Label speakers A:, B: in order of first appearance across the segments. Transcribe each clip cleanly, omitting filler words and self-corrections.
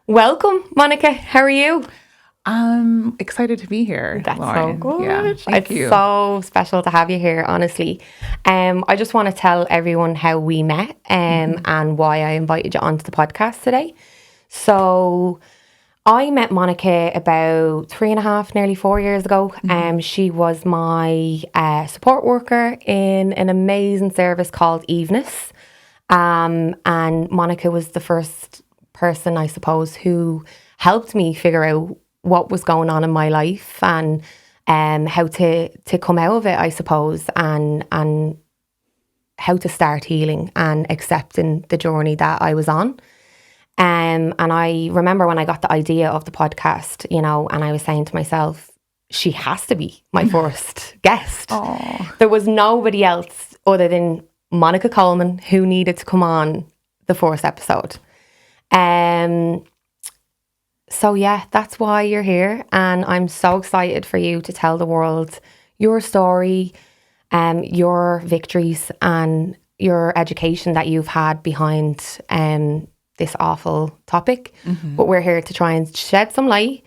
A: Welcome, Monika. How are you?
B: I'm excited to be here.
A: That's
B: Lauren.
A: so good.
B: Yeah, thank you.
A: It's so special to have you here, honestly. I just want to tell everyone how we met and why I invited you onto the podcast today. So I met Monika about 3.5, nearly 4 years ago. She was my support worker in an amazing service called Eveness. And Monika was the first person, I suppose, who helped me figure out what was going on in my life and how to come out of it, I suppose, and how to start healing and accepting the journey that I was on. And I remember when I got the idea of the podcast, and I was saying to myself, she has to be my first guest.
B: Oh,
A: There was nobody else other than Monika Colon who needed to come on the first episode. So yeah, that's why you're here. And I'm so excited for you to tell the world your story, your victories and your education that you've had behind this awful topic. But we're here to try and shed some light,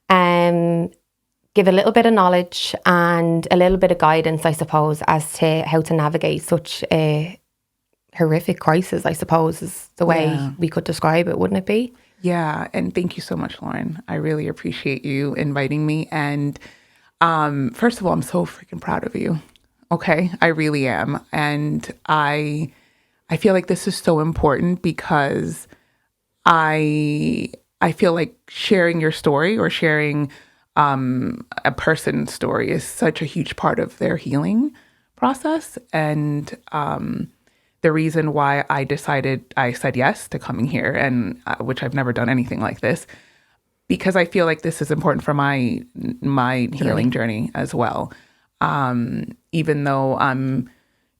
A: give a little bit of knowledge and a little bit of guidance, I suppose, as to how to navigate such a horrific crisis, I suppose, is the way we could describe it, wouldn't it be?
B: yeah. And thank you so much, Lauren. I really appreciate you inviting me. And first of all, I'm so freaking proud of you. Okay, I really am. And I feel like this is so important because I feel like sharing your story or sharing a person's story is such a huge part of their healing process. And the reason why I said yes to coming here, and which I've never done anything like this, because I feel like this is important for my healing journey as well. Even though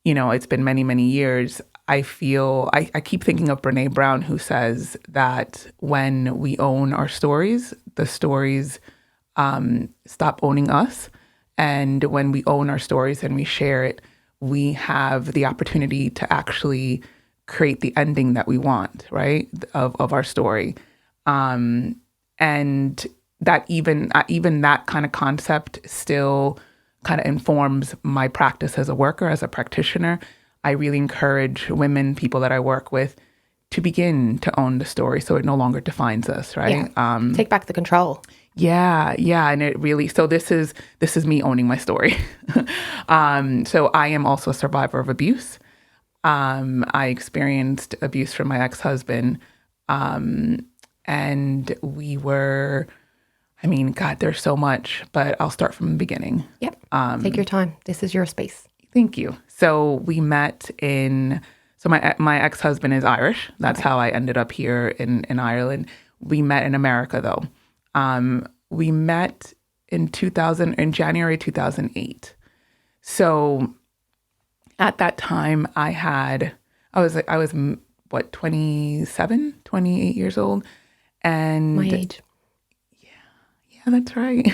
B: it's been many, many years, I feel I keep thinking of Brene Brown, who says that when we own our stories, the stories stop owning us. And when we own our stories and we share it, we have the opportunity to actually create the ending that we want, right, of our story. And that even that kind of concept still kind of informs my practice as a worker, as a practitioner. I really encourage women, people that I work with, to begin to own the story so it no longer defines us, right?
A: Yeah. Take back the control.
B: Yeah. And it really, so this is me owning my story. So I am also a survivor of abuse. I experienced abuse from my ex-husband. And we were, God, there's so much, but I'll start from the beginning.
A: Yep. Take your time. This is your space.
B: Thank you. So we met my ex-husband is Irish. That's how I ended up here in Ireland. We met in America though. We met in January 2008. So at that time I was 27, 28 years old. And
A: my age.
B: Yeah, that's right.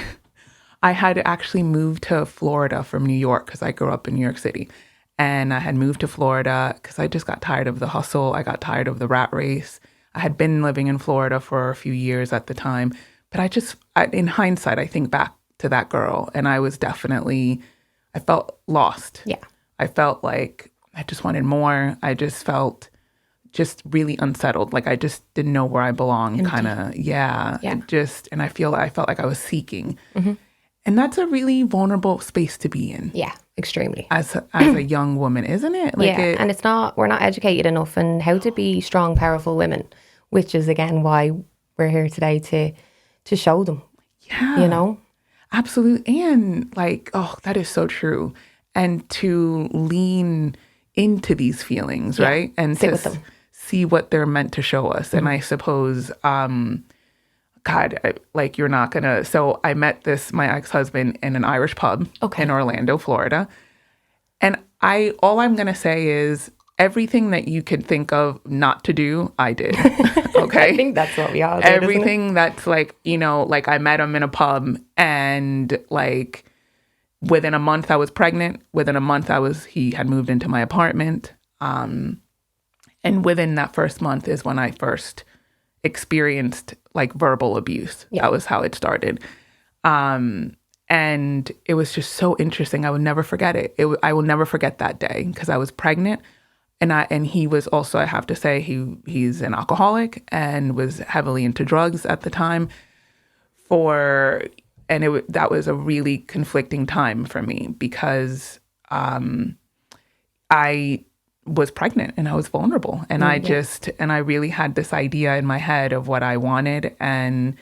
B: I had actually moved to Florida from New York because I grew up in New York City. And I had moved to Florida because I just got tired of the hustle. I got tired of the rat race. I had been living in Florida for a few years at the time. But in hindsight, I think back to that girl and I felt lost.
A: Yeah.
B: I felt like I just wanted more. I just felt just really unsettled. Like I just didn't know where I belonged, kind of. Yeah. And I felt like I was seeking. Mm-hmm. And that's a really vulnerable space to be in.
A: Yeah, extremely.
B: As a young woman, isn't it? Like
A: and we're not educated enough in how to be strong, powerful women, which is again why we're here today to show them.
B: Yeah. Absolutely. And that is so true. And to lean into these feelings, right? And
A: sit
B: to
A: with them.
B: See what they're meant to show us. Mm-hmm. And I suppose, you're not gonna. So I met my ex-husband in an Irish pub in Orlando, Florida. And all I'm gonna say is everything that you could think of not to do, I did. Okay.
A: I think that's what we all did.
B: Everything that's I met him in a pub and within a month I was pregnant. Within a month he had moved into my apartment. And within that first month is when I first experienced like verbal abuse.
A: Yeah.
B: That was how it started. And it was just so interesting. I would never forget it. I will never forget that day because I was pregnant. And he was also, I have to say, he's an alcoholic and was heavily into drugs at the time. That was a really conflicting time for me because I was pregnant and I was vulnerable, and I really had this idea in my head of what I wanted, and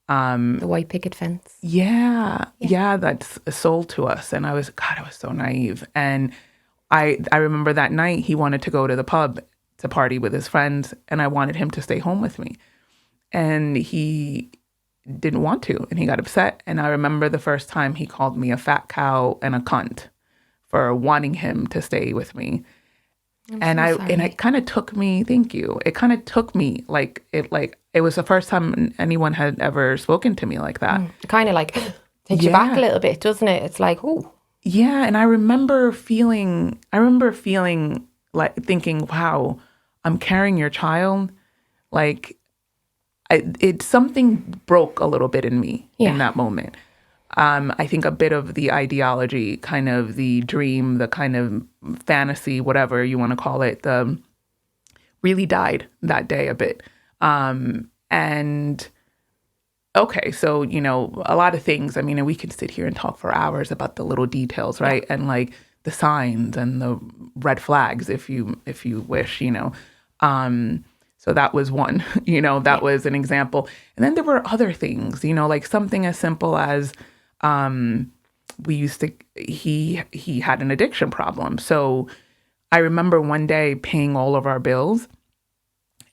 A: the white picket fence.
B: yeah, that's sold to us. And I was so naive. And I remember that night he wanted to go to the pub to party with his friends, and I wanted him to stay home with me. And he didn't want to, and he got upset. And I remember the first time he called me a fat cow and a cunt for wanting him to stay with me. And it kind of took me, thank you. It kind of took me it was the first time anyone had ever spoken to me like that.
A: It kind of like takes you back a little bit, doesn't it? It's like, oh.
B: Yeah, and I remember feeling like thinking, wow, I'm carrying your child. Like something broke a little bit in me in that moment. I think a bit of the ideology, kind of the dream, the kind of fantasy, whatever you want to call it, really died that day a bit. And okay, so, a lot of things, I mean, we could sit here and talk for hours about the little details, right? Yeah. And like the signs and the red flags, if you wish, So that was one, that was an example. And then there were other things, like something as simple as, he had an addiction problem. So I remember one day paying all of our bills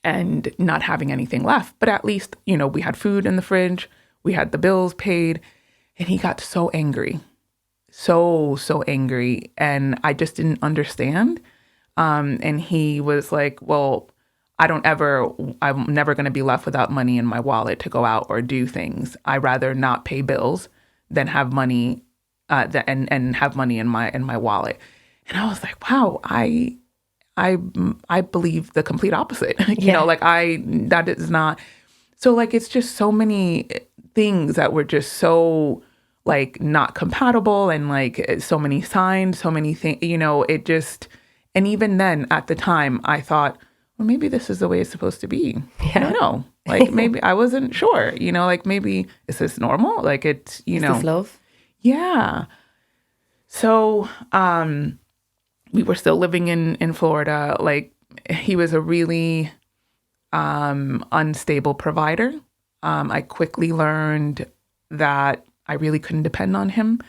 B: and not having anything left. But at least, we had food in the fridge, we had the bills paid, and he got so angry, so angry. And I just didn't understand. And he was like, well, I'm never going to be left without money in my wallet to go out or do things. I'd rather not pay bills than have money, and have money in my wallet. And I was like, wow, I believe the complete opposite. That is not. So like, it's just so many things that were just so like not compatible, and like so many signs, so many things, it just, and even then at the time I thought, well, maybe this is the way it's supposed to be. Yeah. I don't know. Like maybe I wasn't sure, like maybe is this normal? Like it's,
A: Is this love?
B: Yeah. So, we were still living in Florida. Like he was a really unstable provider. I quickly learned that I really couldn't depend on him,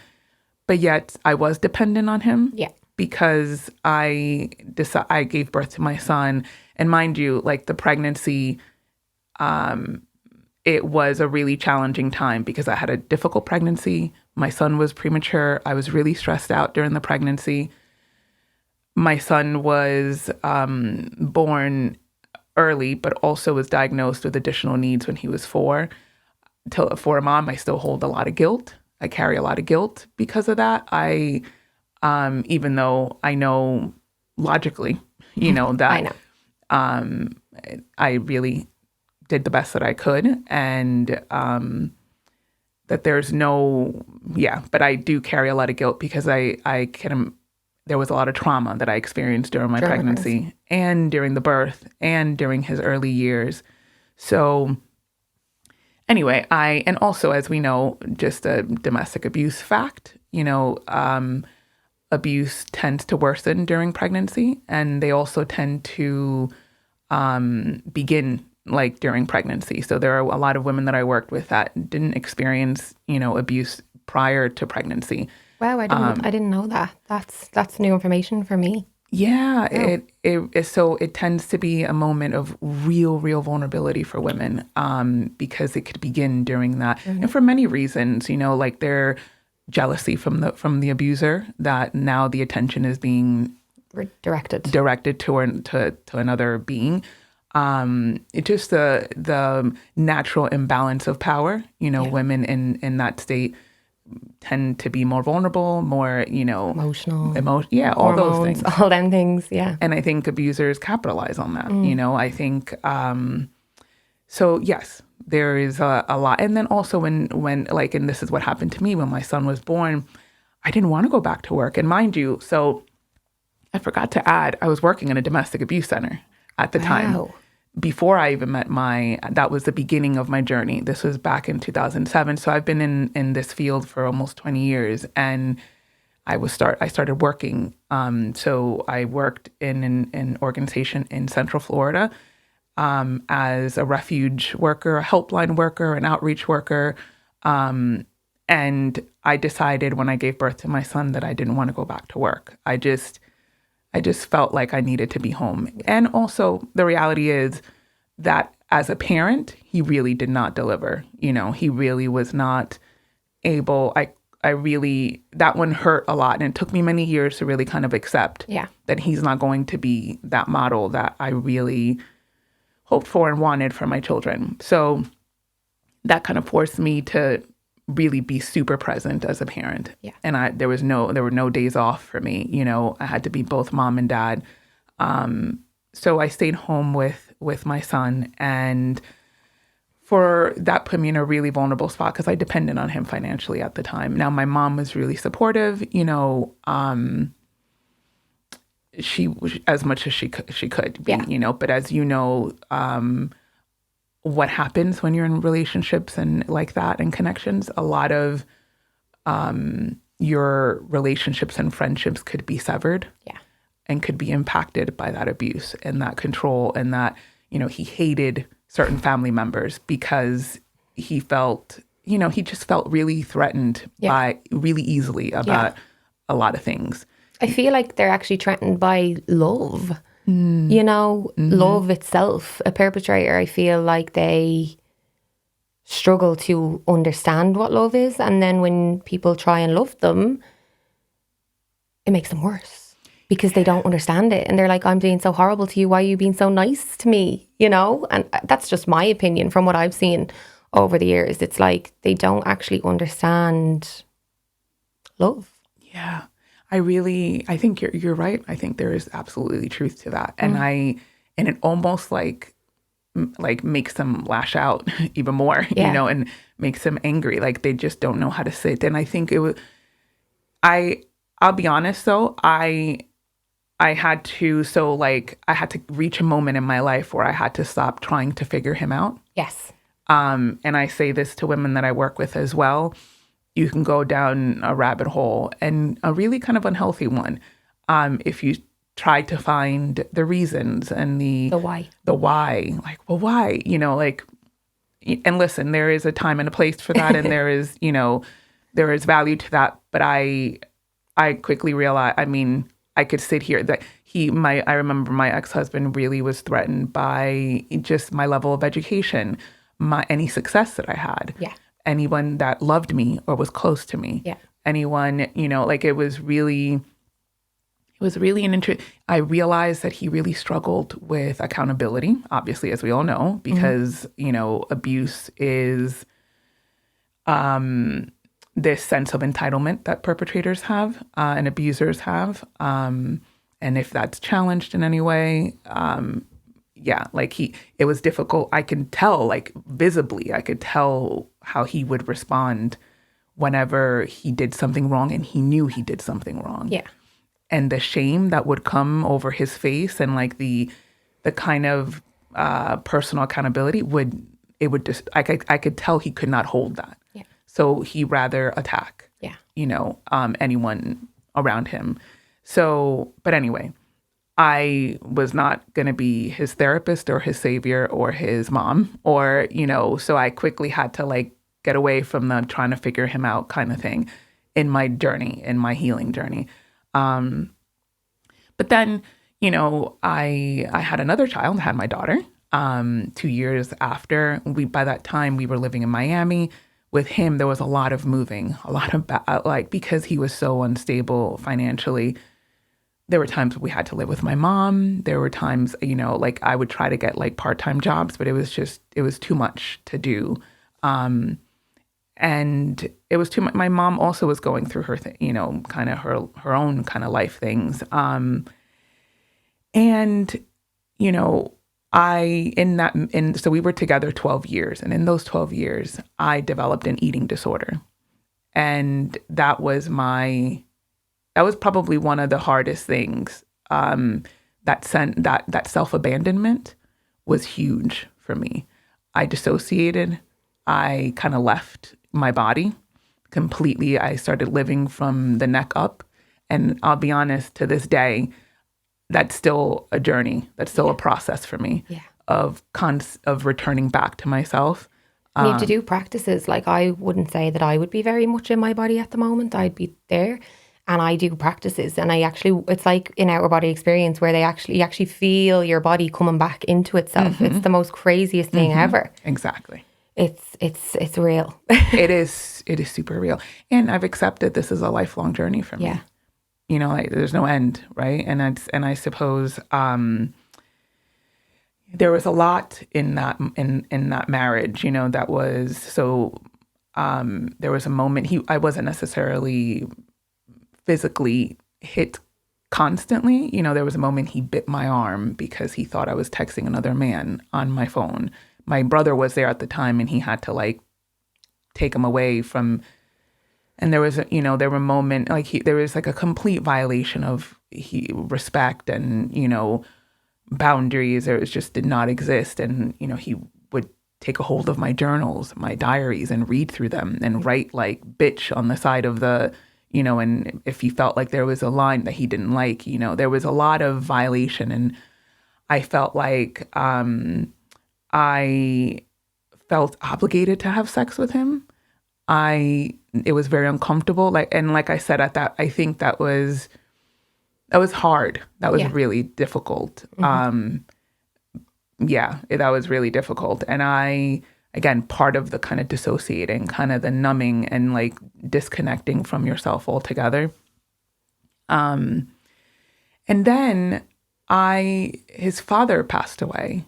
B: but yet I was dependent on him.
A: Yeah.
B: Because I gave birth to my son, and mind you, like the pregnancy, it was a really challenging time because I had a difficult pregnancy. My son was premature. I was really stressed out during the pregnancy. My son was born early, but also was diagnosed with additional needs when he was 4. For a mom, I still hold a lot of guilt. I carry a lot of guilt because of that. Even though I know logically, that I really did the best that I could, and that there's but I do carry a lot of guilt because there was a lot of trauma that I experienced during my pregnancy and during the birth and during his early years. So anyway, and also, as we know, just a domestic abuse fact, abuse tends to worsen during pregnancy, and they also tend to begin like during pregnancy. So there are a lot of women that I worked with that didn't experience, abuse prior to pregnancy.
A: Wow, I didn't know that. That's new information for me.
B: Yeah, it tends to be a moment of real vulnerability for women, because it could begin during that, and for many reasons, like their jealousy from the abuser, that now the attention is being directed to another being. It just the natural imbalance of power. Women in that state tend to be more vulnerable, more,
A: emotional,
B: all those things,
A: all them things, yeah.
B: And I think abusers capitalize on that. I think So yes, there is a lot. And then also when like, and this is what happened to me when my son was born, I didn't want to go back to work. And mind you, so I forgot to add, I was working in a domestic abuse center at the time.
A: Wow.
B: Before I even met that was the beginning of my journey. This was back in 2007. So I've been in this field for almost 20 years. And I started working. So I worked in an organization in Central Florida as a refuge worker, a helpline worker, an outreach worker. And I decided when I gave birth to my son that I didn't want to go back to work. I just felt like I needed to be home. And also the reality is that as a parent, he really did not deliver. He really was not able. That one hurt a lot. And it took me many years to really kind of accept that he's not going to be that model that I really hoped for and wanted for my children. So that kind of forced me to really be super present as a parent.
A: Yeah.
B: And there were no days off for me. I had to be both mom and dad. So I stayed home with my son, and that put me in a really vulnerable spot because I depended on him financially at the time. Now, my mom was really supportive, she as much as she could be, but as what happens when you're in relationships and like that and connections, a lot of your relationships and friendships could be severed and could be impacted by that abuse and that control and that, he hated certain family members because he felt, he just felt really threatened by really easily about a lot of things.
A: I feel like they're actually threatened by love. Love itself. A perpetrator, I feel like they struggle to understand what love is. And then when people try and love them, it makes them worse because they don't understand it. And they're like, I'm being so horrible to you. Why are you being so nice to me? And that's just my opinion from what I've seen over the years. It's like they don't actually understand love.
B: Yeah. I think you're right. I think there is absolutely truth to that. And it almost like makes them lash out even more, and makes them angry. Like they just don't know how to sit. And I think I'll be honest though, I had to reach a moment in my life where I had to stop trying to figure him out.
A: Yes.
B: And I say this to women that I work with as well. You can go down a rabbit hole, and a really kind of unhealthy one, if you try to find the reasons and the why. Like, well, why? And listen, there is a time and a place for that, and there is value to that. But I quickly realized, I could sit here that I remember my ex-husband really was threatened by just my level of education, any success that I had.
A: Yeah.
B: Anyone that loved me or was close to me.
A: Yeah.
B: Anyone, it was really an interest. I realized that he really struggled with accountability, obviously, as we all know, because, abuse is this sense of entitlement that perpetrators have and abusers have. And if that's challenged in any way, it was difficult. I can tell, visibly, I could tell how he would respond whenever he did something wrong and he knew he did something wrong.
A: Yeah.
B: And the shame that would come over his face and the kind of personal accountability I could tell he could not hold that.
A: Yeah.
B: So he rather attack, anyone around him. So, but anyway, I was not going to be his therapist or his savior or his mom or, so I quickly had to get away from the trying to figure him out kind of thing in my journey, in my healing journey. But then, I had another child, I had my daughter, 2 years after. By that time, we were living in Miami. With him, there was a lot of moving, a lot of because he was so unstable financially. There were times we had to live with my mom. There were times, I would try to get part-time jobs, but it was too much to do. And it was too much. My mom also was going through her, kind of her own kind of life things. And, So we were together 12 years. And in those 12 years, I developed an eating disorder. And that was probably one of the hardest things. That self-abandonment was huge for me. I dissociated. I kind of left my body completely. I started living from the neck up. And I'll be honest, to this day, that's still a journey. That's still a process for me of returning back to myself.
A: You have to do practices. Like, I wouldn't say that I would be very much in my body at the moment. I'd be there. And I do practices, and it's like an outer body experience where you actually feel your body coming back into itself. It's the most craziest thing ever.
B: Exactly.
A: It's real.
B: It is super real. And I've accepted this is a lifelong journey for me.
A: Yeah.
B: You know, like, there's no end, right? And I suppose there was a lot in that marriage, you know, that was so there was a moment I wasn't necessarily physically hit constantly. You know, there was a moment he bit my arm because he thought I was texting another man on my phone. My brother was there at the time, and he had to like take him away from. And there was, there were moments like there was like a complete violation of respect and, boundaries. It just did not exist. And, he would take a hold of my journals, my diaries, and read through them and write like bitch on the side of the, and if he felt like there was a line that he didn't like, there was a lot of violation. And I felt like I felt obligated to have sex with him. It was very uncomfortable. Like I said, I think that was hard. That was really difficult. That was really difficult. And again, part of the kind of dissociating, kind of the numbing and like disconnecting from yourself altogether. And then his father passed away,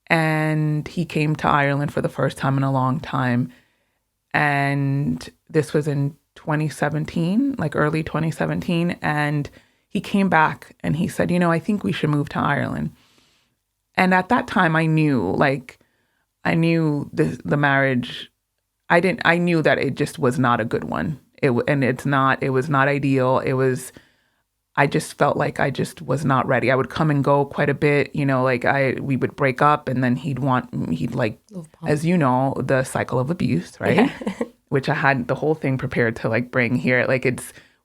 B: and he came to Ireland for the first time in a long time. And this was in 2017, like early 2017. And he came back and he said, I think we should move to Ireland. And at that time, I knew the marriage. I knew that it just was not a good one. It was not ideal. I just felt like I just was not ready. I would come and go quite a bit, we would break up, and then he'd like, as you know, the cycle of abuse, right? Yeah. Which I had the whole thing prepared to like bring here. Like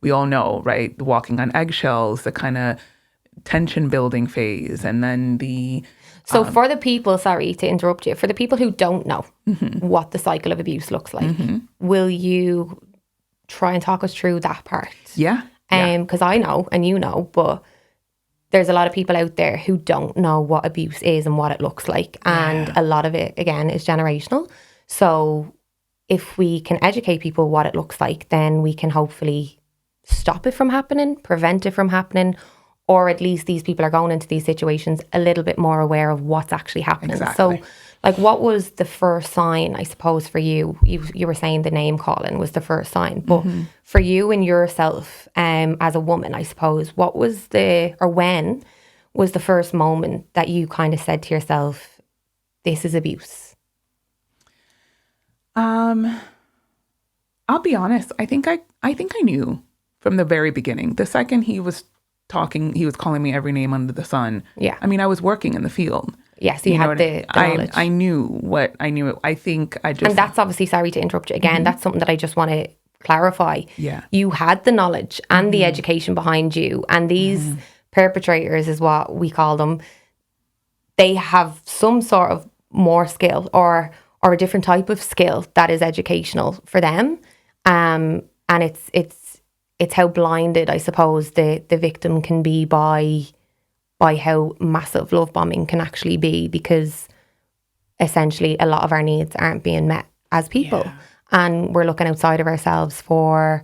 B: we all know, right? The walking on eggshells, the kind of tension building phase, and then
A: So for the people, sorry to interrupt you, for the people who don't know what the cycle of abuse looks like, will you try and talk us through that part?
B: Yeah.
A: Because I know and you know, but there's a lot of people out there who don't know what abuse is and what it looks like. And a lot of it, again, is generational. So if we can educate people what it looks like, then we can hopefully stop it from happening, prevent it from happening, or at least these people are going into these situations a little bit more aware of what's actually happening.
B: Exactly.
A: So, like, what was the first sign, I suppose, for you? You were saying the name calling was the first sign. But for you and yourself, as a woman, I suppose, when was the first moment that you kind of said to yourself, this is abuse?
B: I'll be honest. I think I knew from the very beginning. The second he was talking, he was calling me every name under the sun.
A: Yeah.
B: I mean, I was working in the field.
A: Yes, you had the knowledge.
B: I knew what I knew. I think I just...
A: And that's obviously, sorry to interrupt you again, that's something that I just want to clarify.
B: Yeah.
A: You had the knowledge and the education behind you, and these perpetrators is what we call them. They have some sort of more skill or a different type of skill that is educational for them. And it's how blinded, I suppose, the victim can be by how massive love bombing can actually be, because essentially a lot of our needs aren't being met as people. Yeah. And we're looking outside of ourselves for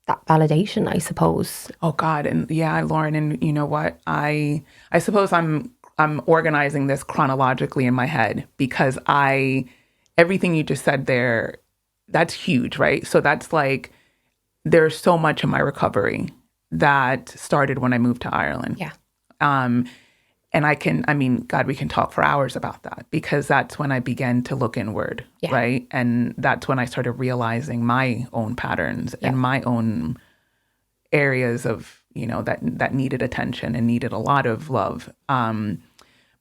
A: that validation, I suppose.
B: Oh God. And yeah, Lauren, and you know what? I suppose I'm organizing this chronologically in my head, because everything you just said there, that's huge, right? So that's like, there's so much in my recovery that started when I moved to Ireland.
A: Yeah.
B: And God, we can talk for hours about that, because that's when I began to look inward,
A: Yeah.
B: right? And that's when I started realizing my own patterns and my own areas of, that needed attention and needed a lot of love.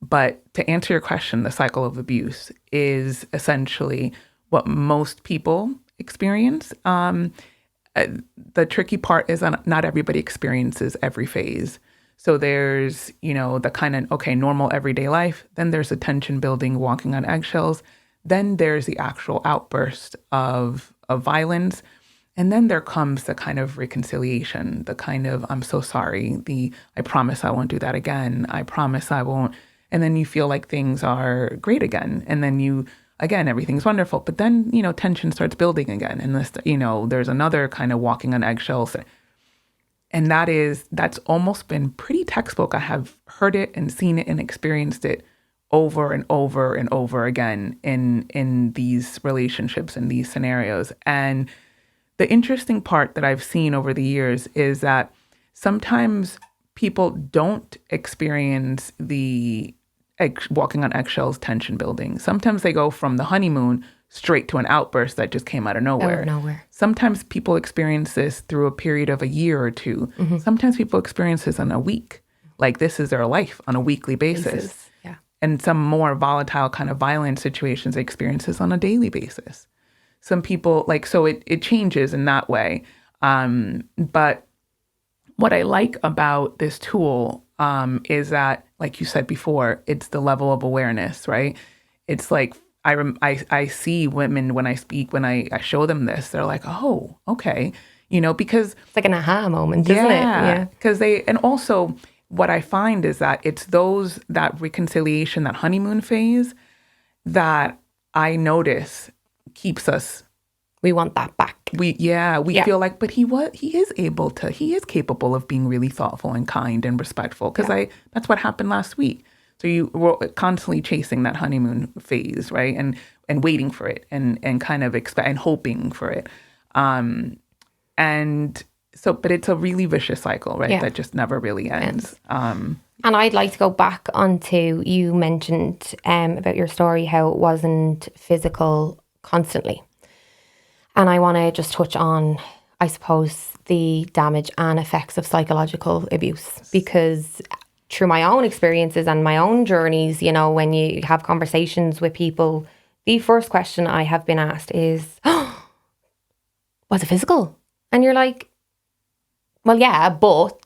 B: But to answer your question, the cycle of abuse is essentially what most people experience. The tricky part is not everybody experiences every phase. So there's, the kind of, normal everyday life. Then there's the tension building, walking on eggshells. Then there's the actual outburst of violence. And then there comes the kind of reconciliation, the kind of, I'm so sorry, I promise I won't do that again. I promise I won't. And then you feel like things are great again. And then again, everything's wonderful. But then, tension starts building again. And this, there's another kind of walking on eggshells. And that's almost been pretty textbook. I have heard it and seen it and experienced it over and over and over again in these relationships and these scenarios. And the interesting part that I've seen over the years is that sometimes people don't experience the walking on eggshells tension building. Sometimes they go from the honeymoon straight to an outburst that just came out of nowhere.
A: Out of nowhere.
B: Sometimes people experience this through a period of a year or two. Sometimes people experience this in a week. Like this is their life on a weekly basis.
A: Yeah.
B: And some more volatile kind of violent situations they experience this on a daily basis. Some people so it changes in that way. But what I like about this tool is that, like you said before, it's the level of awareness, right? It's like, I see women when I speak, when I show them this, they're like, oh, okay. Because
A: it's like an aha moment, isn't it?
B: Yeah. Because and also what I find is that it's that reconciliation, that honeymoon phase that I notice keeps us.
A: We want that back.
B: We feel like, but he is capable of being really thoughtful and kind and respectful. Because that's what happened last week. So you were constantly chasing that honeymoon phase, right? And waiting for it and kind of and hoping for it. And so, but it's a really vicious cycle, right? That just never really ends.
A: And I'd like to go back onto, you mentioned about your story, how it wasn't physical constantly. And I want to just touch on, I suppose, the damage and effects of psychological abuse, because through my own experiences and my own journeys, when you have conversations with people, the first question I have been asked is, was it physical? And you're like, well, yeah, but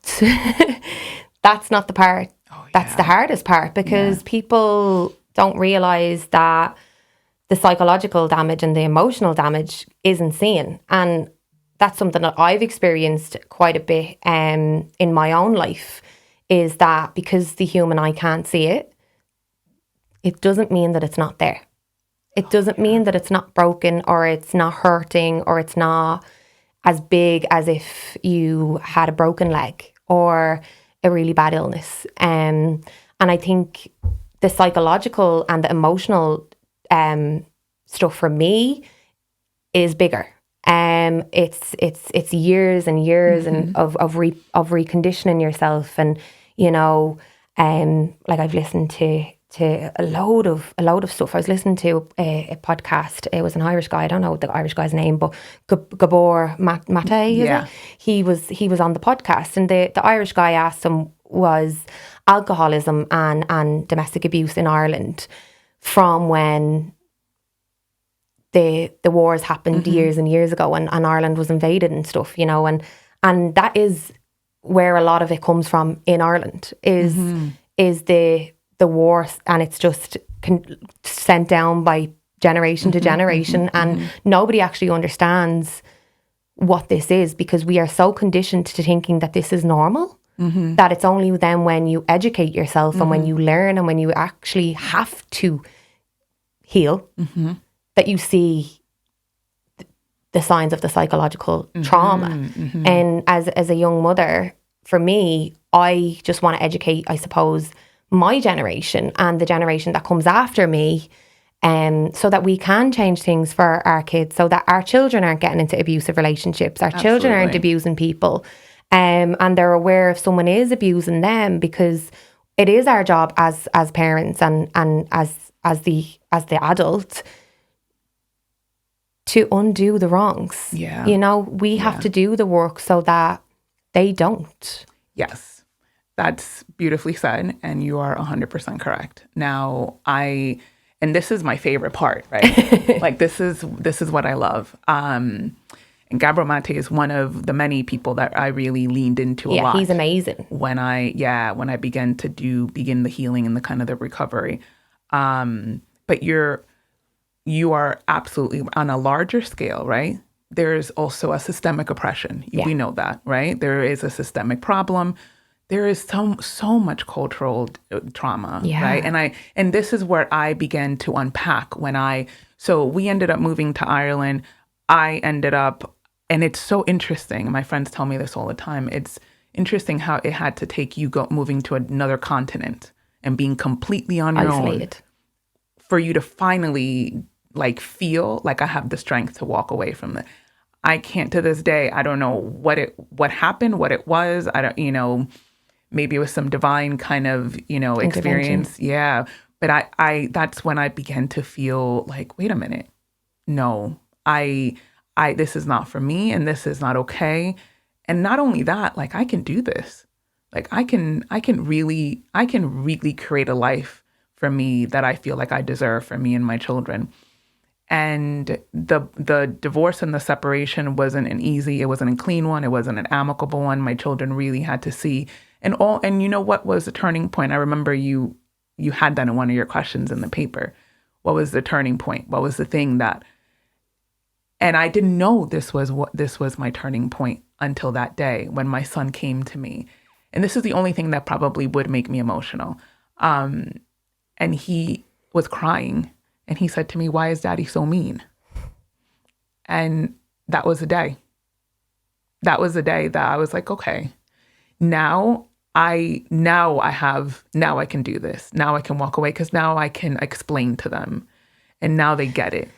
A: that's not the part. That's the hardest part, because people don't realize that the psychological damage and the emotional damage isn't seen. And that's something that I've experienced quite a bit in my own life, is that because the human eye can't see it, it doesn't mean that it's not there. It doesn't mean that it's not broken or it's not hurting or it's not as big as if you had a broken leg or a really bad illness. And I think the psychological and the emotional stuff for me is bigger. It's years and years and of reconditioning yourself, and like I've listened to a load of stuff. I was listening to a podcast. It was an Irish guy. I don't know the Irish guy's name, but Gabor Mate. He was on the podcast, and the Irish guy asked him, was alcoholism and domestic abuse in Ireland from when the wars happened years and years ago, and Ireland was invaded and stuff, and that is where a lot of it comes from in Ireland, is the war, and it's just sent down by generation to generation, and nobody actually understands what this is, because we are so conditioned to thinking that this is normal, that it's only then when you educate yourself and when you learn and when you actually have to heal that you see the signs of the psychological trauma. And as a young mother, for me, I just want to educate, I suppose, my generation and the generation that comes after me, so that we can change things for our kids, so that our children aren't getting into abusive relationships, our children aren't abusing people, and they're aware if someone is abusing them, because it is our job as parents and as the adult to undo the wrongs.
B: Yeah.
A: You know, we have to do the work so that they don't.
B: Yes, that's beautifully said, and you are 100% correct. Now, and this is my favorite part, right? Like this is what I love. And Gabriel Mate is one of the many people that I really leaned into a lot.
A: Yeah, he's amazing.
B: When I began to begin the healing and the kind of the recovery. But you are absolutely on a larger scale, right? There's also a systemic oppression. We know that, right? There is a systemic problem. There is so much cultural trauma, right? And this is where I began to unpack so we ended up moving to Ireland. I ended up, and it's so interesting. My friends tell me this all the time. It's interesting how it had to take you moving to another continent and being completely on your own for you to finally like feel like I have the strength to walk away from it. I can't to this day. I don't know what happened, what it was. I don't, maybe it was some divine kind of, experience. Yeah. But I that's when I began to feel like, wait a minute. No, this is not for me and this is not okay. And not only that, like I can do this. Like I can really create a life for me that I feel like I deserve for me and my children. And the divorce and the separation wasn't it wasn't a clean one. It wasn't an amicable one. My children really had to see and you know what was the turning point? I remember you had that in one of your questions in the paper. What was the turning point? What was the thing and I didn't know this was my turning point until that day when my son came to me. And this is the only thing that probably would make me emotional. And he was crying. And he said to me, "Why is Daddy so mean?" And that was the day. That was the day that I was like, okay, now I can do this. Now I can walk away because now I can explain to them. And now they get it.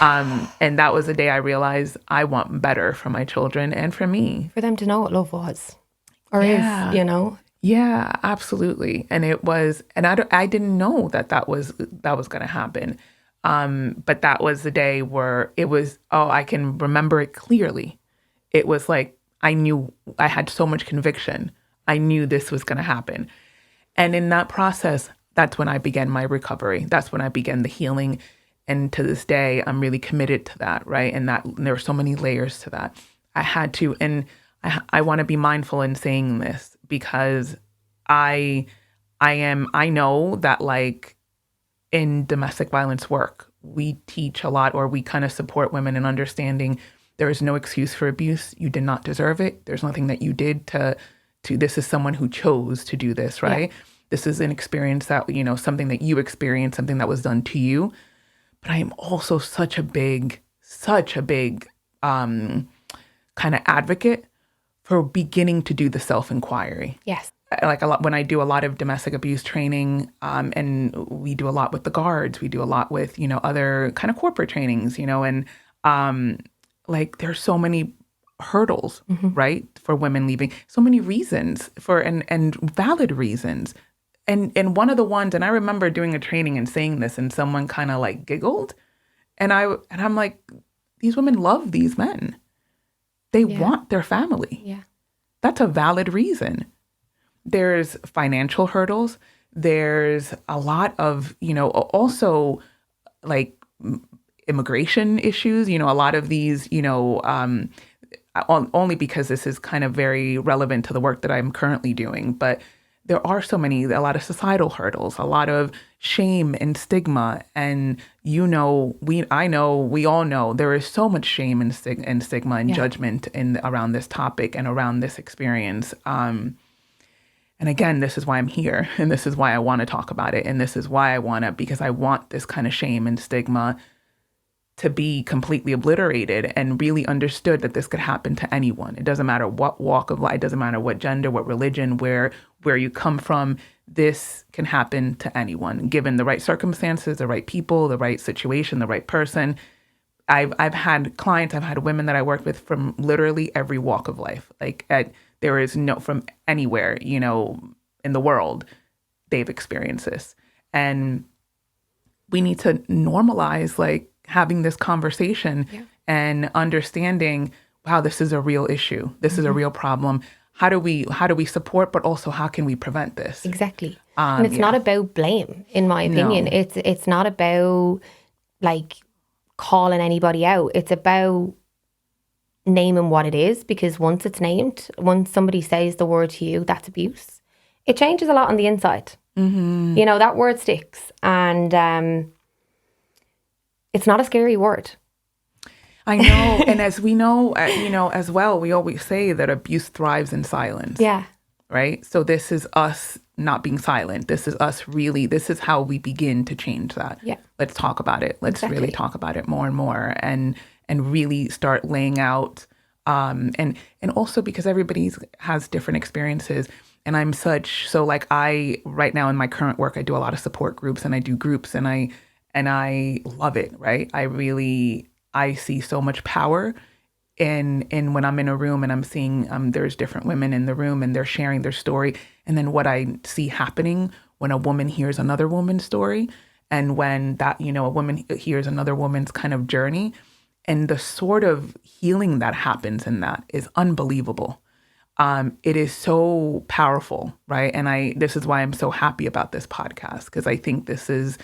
B: And that was the day I realized I want better for my children and for me.
A: For them to know what love was or is,
B: Yeah, absolutely. And it was, and I didn't know that was going to happen. But that was the day where it was, I can remember it clearly. It was like, I knew I had so much conviction. I knew this was going to happen. And in that process, that's when I began my recovery. That's when I began the healing. And to this day, I'm really committed to that, right? And there are so many layers to that. I had to, and I want to be mindful in saying this because I know that like in domestic violence work, we teach a lot or we kind of support women in understanding there is no excuse for abuse. You did not deserve it. There's nothing that you did to this is someone who chose to do this, right? Yeah. This is an experience that, something that you experienced, something that was done to you. But I am also such a big kind of advocate for beginning to do the self-inquiry.
A: Yes.
B: Like a lot when I do a lot of domestic abuse training, and we do a lot with the guards, we do a lot with, other kind of corporate trainings, and like there's so many hurdles, right, for women leaving, so many reasons and valid reasons. And one of the ones, and I remember doing a training and saying this, and someone kind of like giggled, and I'm like, these women love these men. They want their family.
A: Yeah.
B: That's a valid reason. There's financial hurdles. There's a lot of, also like immigration issues, a lot of these, only because this is kind of very relevant to the work that I'm currently doing. But there are a lot of societal hurdles, a lot of shame and stigma. And, we all know there is so much shame and stigma and judgment around this topic and around this experience. And again, this is why I'm here. And this is why I want to talk about it. And this is why because I want this kind of shame and stigma to be completely obliterated and really understood that this could happen to anyone. It doesn't matter what walk of life, it doesn't matter what gender, what religion, where you come from. This can happen to anyone, given the right circumstances, the right people, the right situation, the right person. I've had clients, I've had women that I work with from literally every walk of life. There is from anywhere, in the world, they've experienced this. And we need to normalize like having this conversation and understanding, wow, this is a real issue. This is a real problem. How do we support, but also how can we prevent this?
A: Exactly. And it's not about blame, in my opinion.
B: No.
A: It's not about like calling anybody out. It's about naming what it is, because once it's named, once somebody says the word to you, that's abuse. It changes a lot on the inside. You know, that word sticks, and it's not a scary word.
B: I know. And as we know, as well, we always say that abuse thrives in silence.
A: Yeah.
B: Right? So this is us not being silent. This is us really, this is how we begin to change that.
A: Yeah.
B: Let's talk about it. Let's really talk about it more and more, and really start laying out, and also because everybody has different experiences. And I'm so like right now in my current work, I do a lot of support groups and I do groups, and I love it, right? I see so much power in when I'm in a room and I'm seeing there's different women in the room and they're sharing their story. And then what I see happening when a woman hears another woman's story, and when that, a woman hears another woman's kind of journey, and the sort of healing that happens in that is unbelievable. It is so powerful, right? And this is why I'm so happy about this podcast, because I think this is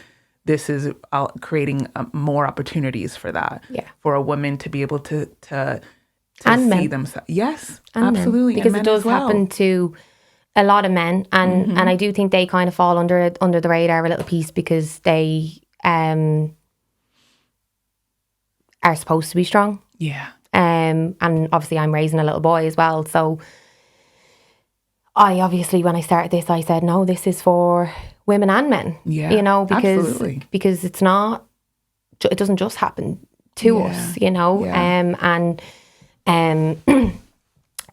B: creating more opportunities for that.
A: Yeah.
B: For a woman to be able to
A: and
B: see
A: men.
B: themselves. Yes,
A: And
B: absolutely.
A: men. Because
B: and
A: it does happen to a lot of men, and I do think they kind of fall under the radar a little piece, because they are supposed to be strong.
B: Yeah.
A: And obviously I'm raising a little boy as well, so I obviously, when I started this, I said, no, this is for women and men.
B: Yeah,
A: because it's not, it doesn't just happen to us,
B: Yeah.
A: and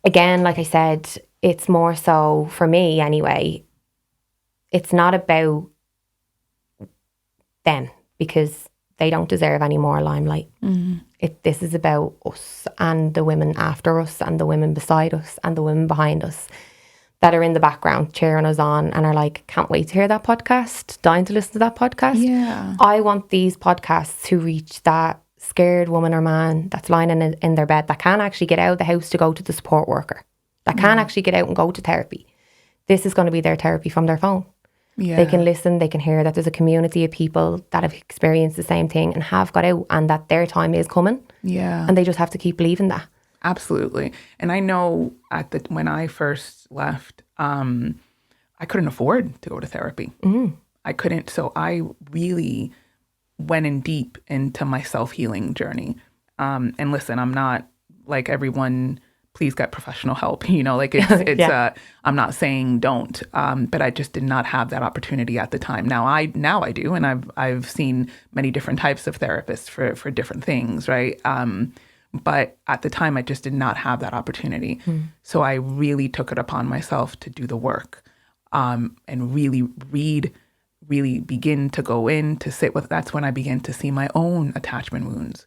A: again, like I said, it's more so for me anyway, it's not about them, because they don't deserve any more limelight. This is about us and the women after us and the women beside us and the women behind us that are in the background cheering us on and are like, can't wait to hear that podcast, dying to listen to that podcast.
B: Yeah.
A: I want these podcasts to reach that scared woman or man that's lying in their bed, that can't actually get out of the house to go to the support worker, that can't actually get out and go to therapy. This is going to be their therapy from their phone.
B: Yeah.
A: They can listen, they can hear that there's a community of people that have experienced the same thing and have got out, and that their time is coming.
B: Yeah.
A: And they just have to keep believing that.
B: Absolutely. And I know when I first left, I couldn't afford to go to therapy. I couldn't. So I really went in deep into my self-healing journey. And listen, I'm not like everyone, please get professional help. It's I'm not saying don't, but I just did not have that opportunity at the time. Now I do. And I've seen many different types of therapists for different things. Right. But at the time, I just did not have that opportunity. So I really took it upon myself to do the work, and really read, really begin to go in, to sit with. That's when I began to see my own attachment wounds,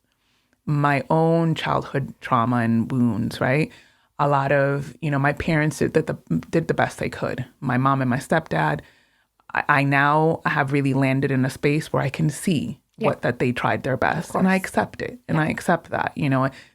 B: my own childhood trauma and wounds, right? A lot of, my parents did the best they could. My mom and my stepdad, I now have really landed in a space where I can see that they tried their best, and I accept it, and I accept that.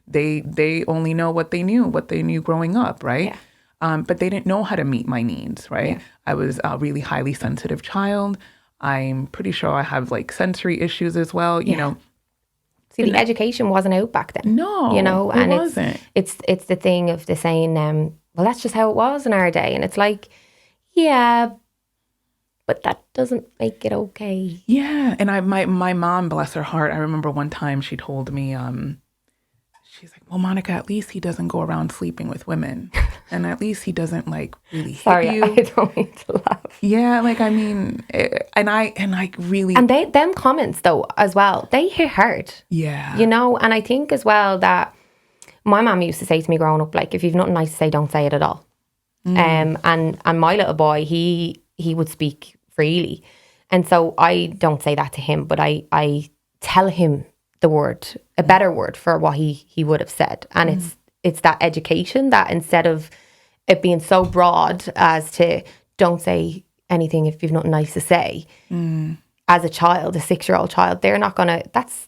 B: They only know what they knew growing up, right? But they didn't know how to meet my needs, right? Yeah. I was a really highly sensitive child. I'm pretty sure I have like sensory issues as well.
A: See, the education wasn't out back then.
B: No,
A: and
B: it wasn't.
A: It's the thing of the saying, well, that's just how it was in our day, and it's like, yeah. But that doesn't make it okay.
B: Yeah. And my mom, bless her heart, I remember one time she told me, she's like, well, Monika, at least he doesn't go around sleeping with women. And at least he doesn't like really hit you.
A: I don't mean to laugh.
B: Yeah. Like, I mean, and I really.
A: And them comments though, as well, they hit hard.
B: Yeah.
A: And I think as well that my mom used to say to me growing up, like, if you've nothing nice to say, don't say it at all. And my little boy, he would speak freely. And so I don't say that to him, but I tell him the word, a better word for what he would have said. And it's that education that instead of it being so broad as to don't say anything if you've nothing nice to say. As a child, a 6-year-old child, they're not gonna, that's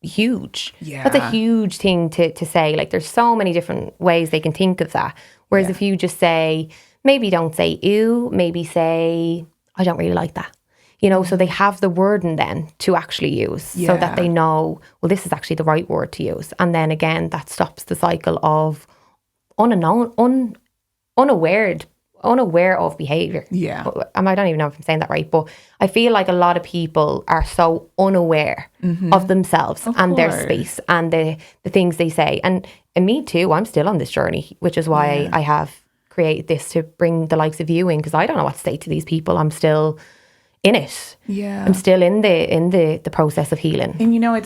A: huge.
B: Yeah.
A: That's a huge thing to say. Like, there's so many different ways they can think of that. Whereas if you just say, maybe don't say ew, maybe say, I don't really like that. You know, so they have the wording then to actually use so that they know, well, this is actually the right word to use. And then again, that stops the cycle of unaware of behaviour.
B: Yeah.
A: I don't even know if I'm saying that right, but I feel like a lot of people are so unaware of themselves and their space and the things they say. And me too, I'm still on this journey, which is why I have created this to bring the likes of you in, because I don't know what to say to these people. I'm still in it.
B: Yeah.
A: I'm still in the process of healing.
B: And you know,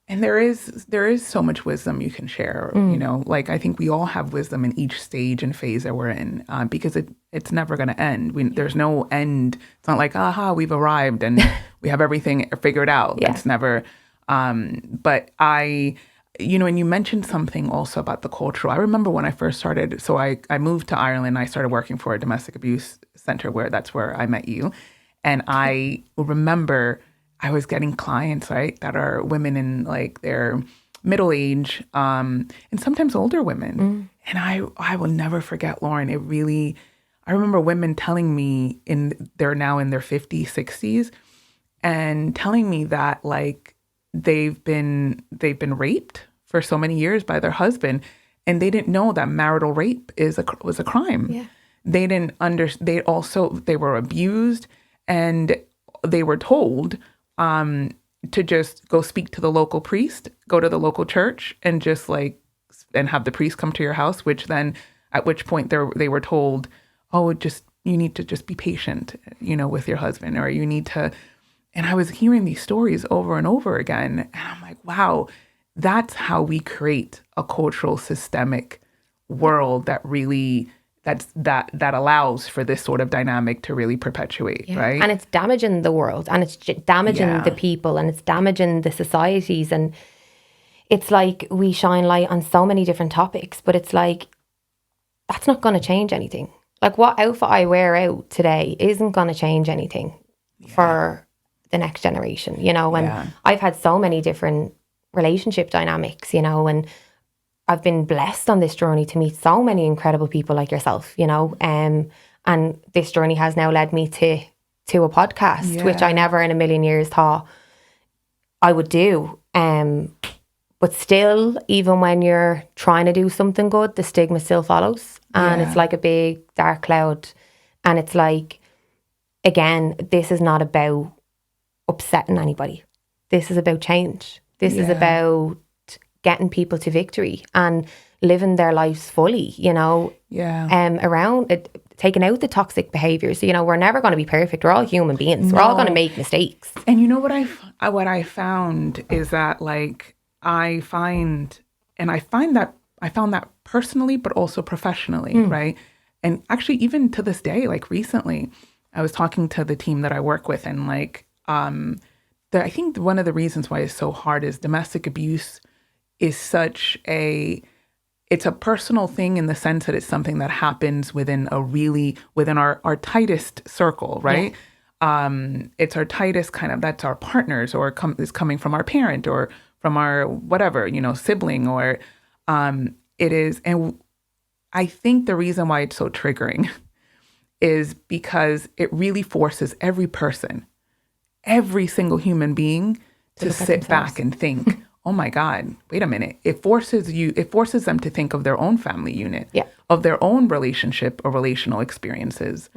B: there is so much wisdom you can share. You know, like, I think we all have wisdom in each stage and phase that we're in, because it's never going to end. There's no end. It's not like, aha, we've arrived and we have everything figured out.
A: Yeah.
B: It's never. But you know, and you mentioned something also about the cultural. I remember when I first started. So I moved to Ireland. I started working for a domestic abuse center that's where I met you. And I remember I was getting clients, right, that are women in like their middle age, and sometimes older women. And I will never forget, Lauren. I remember women telling me they're now in their 50s, 60s, and telling me that like they've been raped for so many years by their husband, and they didn't know that marital rape was a crime.
A: Yeah.
B: They didn't they were abused. And they were told to just go speak to the local priest, go to the local church, and just and have the priest come to your house. At which point they were told, oh, you need to just be patient, you know, with your husband, or you need to. And I was hearing these stories over and over again, and I'm like, wow, that's how we create a cultural systemic world that really. That allows for this sort of dynamic to really perpetuate, right?
A: And it's damaging the world, and it's damaging the people, and it's damaging the societies. And it's like we shine light on so many different topics, but it's like, that's not going to change anything. Like, what outfit I wear out today isn't going to change anything for the next generation, you know? And I've had so many different relationship dynamics, you know, and I've been blessed on this journey to meet so many incredible people like yourself, you know, and this journey has now led me to a podcast, which I never in a million years thought I would do. But still, even when you're trying to do something good, the stigma still follows, and it's like a big dark cloud. And it's like, again, this is not about upsetting anybody. This is about change. This is about getting people to victory and living their lives fully, you know, around it, taking out the toxic behaviors. You know, we're never going to be perfect. We're all human beings. We're all going to make mistakes.
B: And you know what I found is that, like, I found that personally, but also professionally, right? And actually, even to this day, like recently, I was talking to the team that I work with, and like, I think one of the reasons why it's so hard is domestic abuse is it's a personal thing, in the sense that it's something that happens within our tightest circle, right? It's our tightest that's our partners, or is coming from our parent, or from our whatever, you know, sibling, or it is. And I think the reason why it's so triggering is because it really forces every person, every single human being, to sit back and think, oh my God, wait a minute. It forces them to think of their own family unit, of their own relationship or relational experiences.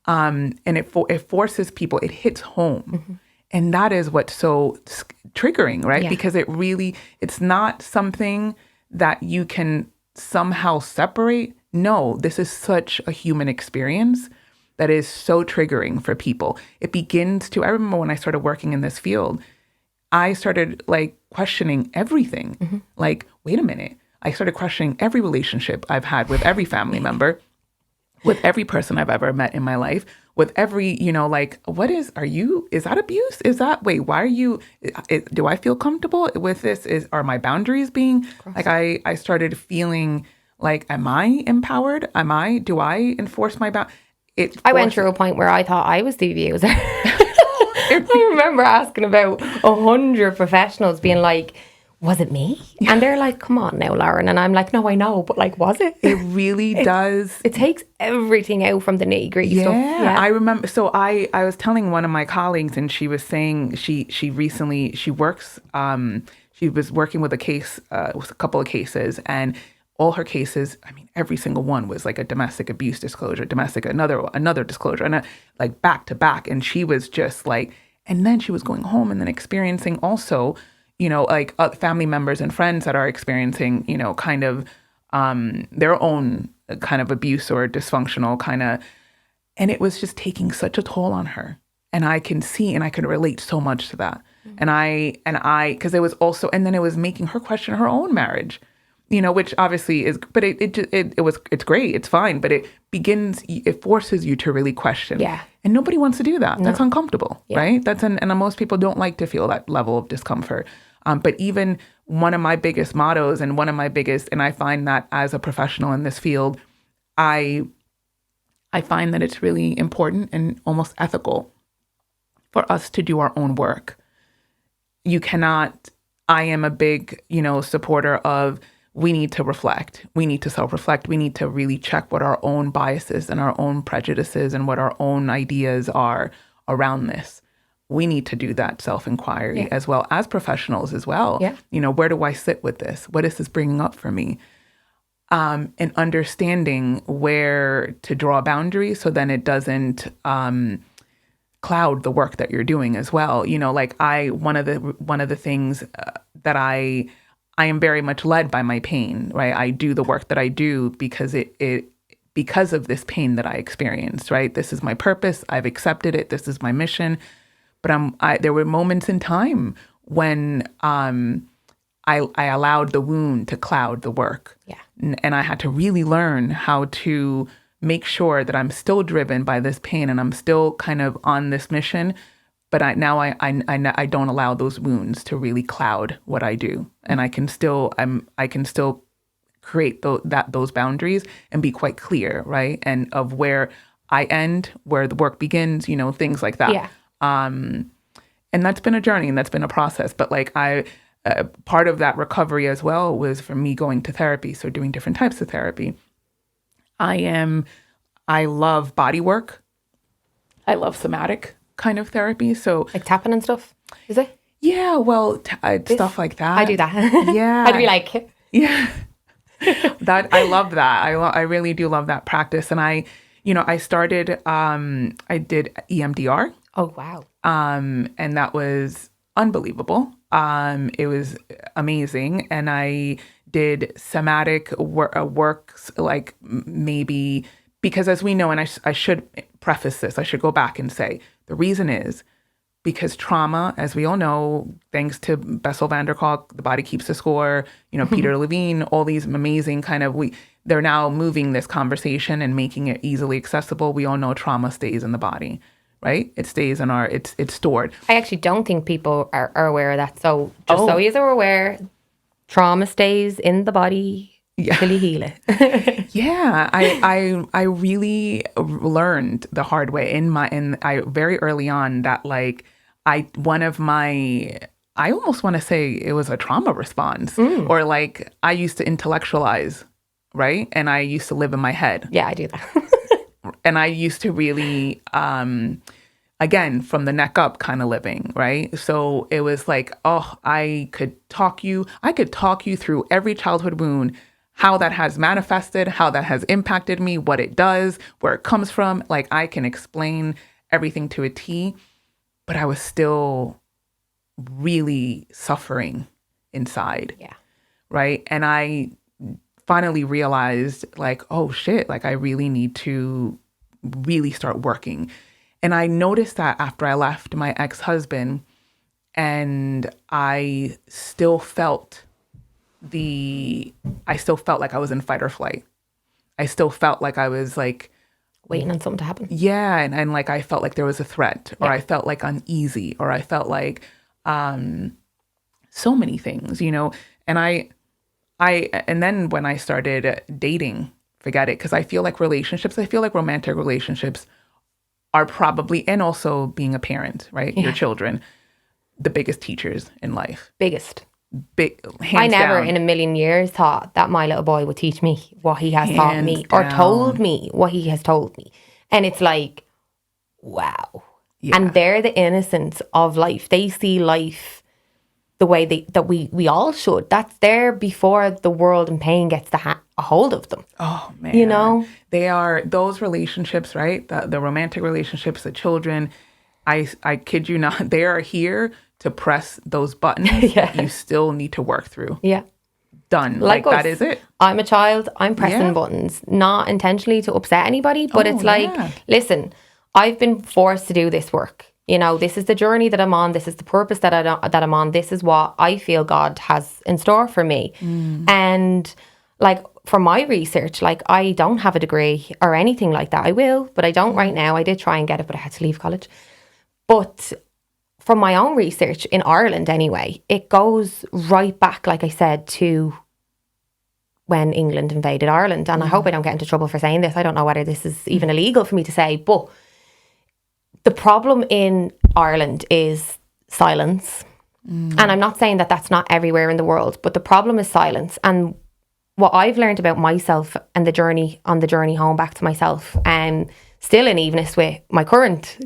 B: And it forces people, it hits home. And that is what's so triggering, right? Because it's not something that you can somehow separate. No, this is such a human experience that is so triggering for people. I remember when I started working in this field, I started questioning everything. Like, wait a minute. I started questioning every relationship I've had with every family member, with every person I've ever met in my life, with every, is that abuse? Why are you, do I feel comfortable with this? Are my boundaries being, I started feeling like, am I empowered? Do I enforce my boundaries?
A: I went through a point where I thought I was the abuser. I remember asking about 100 professionals being like, was it me? And they're like, come on now, Lauren. And I'm like, no, I know, but like, was it?
B: It really does.
A: It takes everything out from the nitty gritty stuff.
B: Yeah, I remember. So I was telling one of my colleagues, and she was saying she works. She was working with with a couple of cases, and all her cases, I mean, every single one was like a domestic abuse disclosure, another disclosure, and like back to back. And she was just like, and then she was going home and then experiencing also, like family members and friends that are experiencing, kind of their own kind of abuse or dysfunctional kind of, and it was just taking such a toll on her. And I can see and I can relate so much to that. Mm-hmm. Because it was also, and then it was making her question her own marriage, which obviously is, but it's great, it's fine, but it forces you to really question.
A: Yeah.
B: And nobody wants to do that.
A: No.
B: That's uncomfortable, right? And most people don't like to feel that level of discomfort. But even one of my biggest mottos and and I find that as a professional in this field, I find that it's really important and almost ethical for us to do our own work. I am a big, supporter of, we need to reflect. We need to self-reflect. We need to really check what our own biases and our own prejudices and what our own ideas are around this. We need to do that self-inquiry as well as professionals as well.
A: Yeah.
B: Where do I sit with this? What is this bringing up for me? And understanding where to draw boundaries so then it doesn't cloud the work that you're doing as well. One of the things that I am very much led by my pain, right? I do the work that I do because because of this pain that I experienced, right? This is my purpose. I've accepted it. This is my mission. But there were moments in time when I allowed the wound to cloud the work.
A: Yeah.
B: And I had to really learn how to make sure that I'm still driven by this pain and I'm still kind of on this mission. But I don't allow those wounds to really cloud what I do. And I can still create those boundaries and be quite clear, right? And of where I end, where the work begins, things like that.
A: Yeah.
B: And that's been a journey and that's been a process. But like part of that recovery as well was from me going to therapy. So doing different types of therapy. I love body work. I love somatic kind of therapy. So
A: like tapping and stuff, is it?
B: Yeah, well, stuff like that.
A: I do that.
B: Yeah.
A: I'd be like,
B: yeah. I love that. I really do love that practice. And I started, I did EMDR.
A: Oh, wow.
B: And that was unbelievable. It was amazing. And I did somatic works, like maybe, because as we know, and I should preface this, I should go back and say, the reason is because trauma, as we all know, thanks to Bessel van der Kolk, the body keeps the score, Peter Levine, all these amazing they're now moving this conversation and making it easily accessible. We all know trauma stays in the body, right? It stays in it's stored.
A: I actually don't think people are aware of that. So just so you are aware, trauma stays in the body till you heal it.
B: Yeah, I really learned the hard way I very early on that I almost want to say it was a trauma response or like I used to intellectualize, right? And I used to live in my head.
A: Yeah, I do that.
B: And I used to really, again, from the neck up kind of living, right? So it was like, I could talk you through every childhood wound, how that has manifested, how that has impacted me, what it does, where it comes from. Like I can explain everything to a T, but I was still really suffering inside.
A: Yeah.
B: Right. And I finally realized like, oh shit, like I really need to really start working. And I noticed that after I left my ex-husband and I still felt like I was in fight or flight. I still felt like I was like
A: waiting on something to happen.
B: Yeah. And like, I felt like there was a threat or I felt like uneasy or I felt like, so many things, and and then when I started dating forget it. Because I feel like romantic relationships are probably, and also being a parent, right? Your children, the biggest teachers in life.
A: Biggest.
B: Hands
A: I never
B: down.
A: in a million years thought that my little boy would teach me what he has taught me, or
B: Hands
A: told
B: down.
A: me what he has told me. And it's like, wow.
B: Yeah.
A: And they're the innocence of life. They see life the way that we all should. That's there before the world and pain gets a hold of them.
B: Oh, man.
A: You know?
B: They are those relationships, right? The romantic relationships, the children, I kid you not, they are here to press those buttons that you still need to work through.
A: Yeah.
B: Done.
A: Like
B: that is it.
A: I'm a child. I'm pressing buttons, not intentionally to upset anybody, but it's like, listen, I've been forced to do this work. You know, this is the journey that I'm on. This is the purpose that I'm on. This is what I feel God has in store for me. And like for my research, like I don't have a degree or anything like that. I will, but I don't right now. I did try and get it, but I had to leave college. But from my own research in Ireland anyway, it goes right back, like I said, to when England invaded Ireland. And I hope I don't get into trouble for saying this. I don't know whether this is even illegal for me to say, but the problem in Ireland is silence. And I'm not saying that that's not everywhere in the world, but the problem is silence. And what I've learned about myself and the journey home back to myself, still in eveness with my current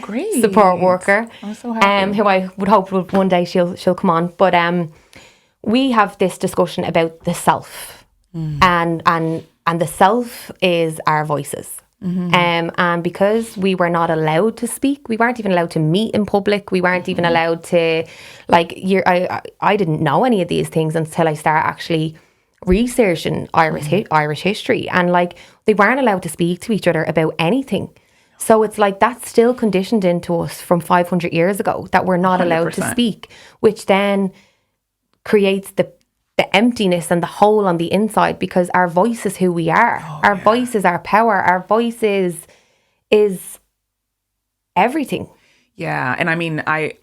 B: great.
A: support worker,
B: I'm so happy.
A: who I would hope one day she'll come on. But we have this discussion about the self, and the self is our voices. And because we were not allowed to speak, we weren't even allowed to meet in public. We weren't even allowed to, I didn't know any of these things until I started actually researching Irish history, and like they weren't allowed to speak to each other about anything. So it's like that's still conditioned into us from 500 years ago that we're not allowed to
B: 100%.
A: speak, which then creates the emptiness and the hole on the inside, because our voice is who we are. Our voice is our power. Our voice is everything.
B: Yeah. And I mean, I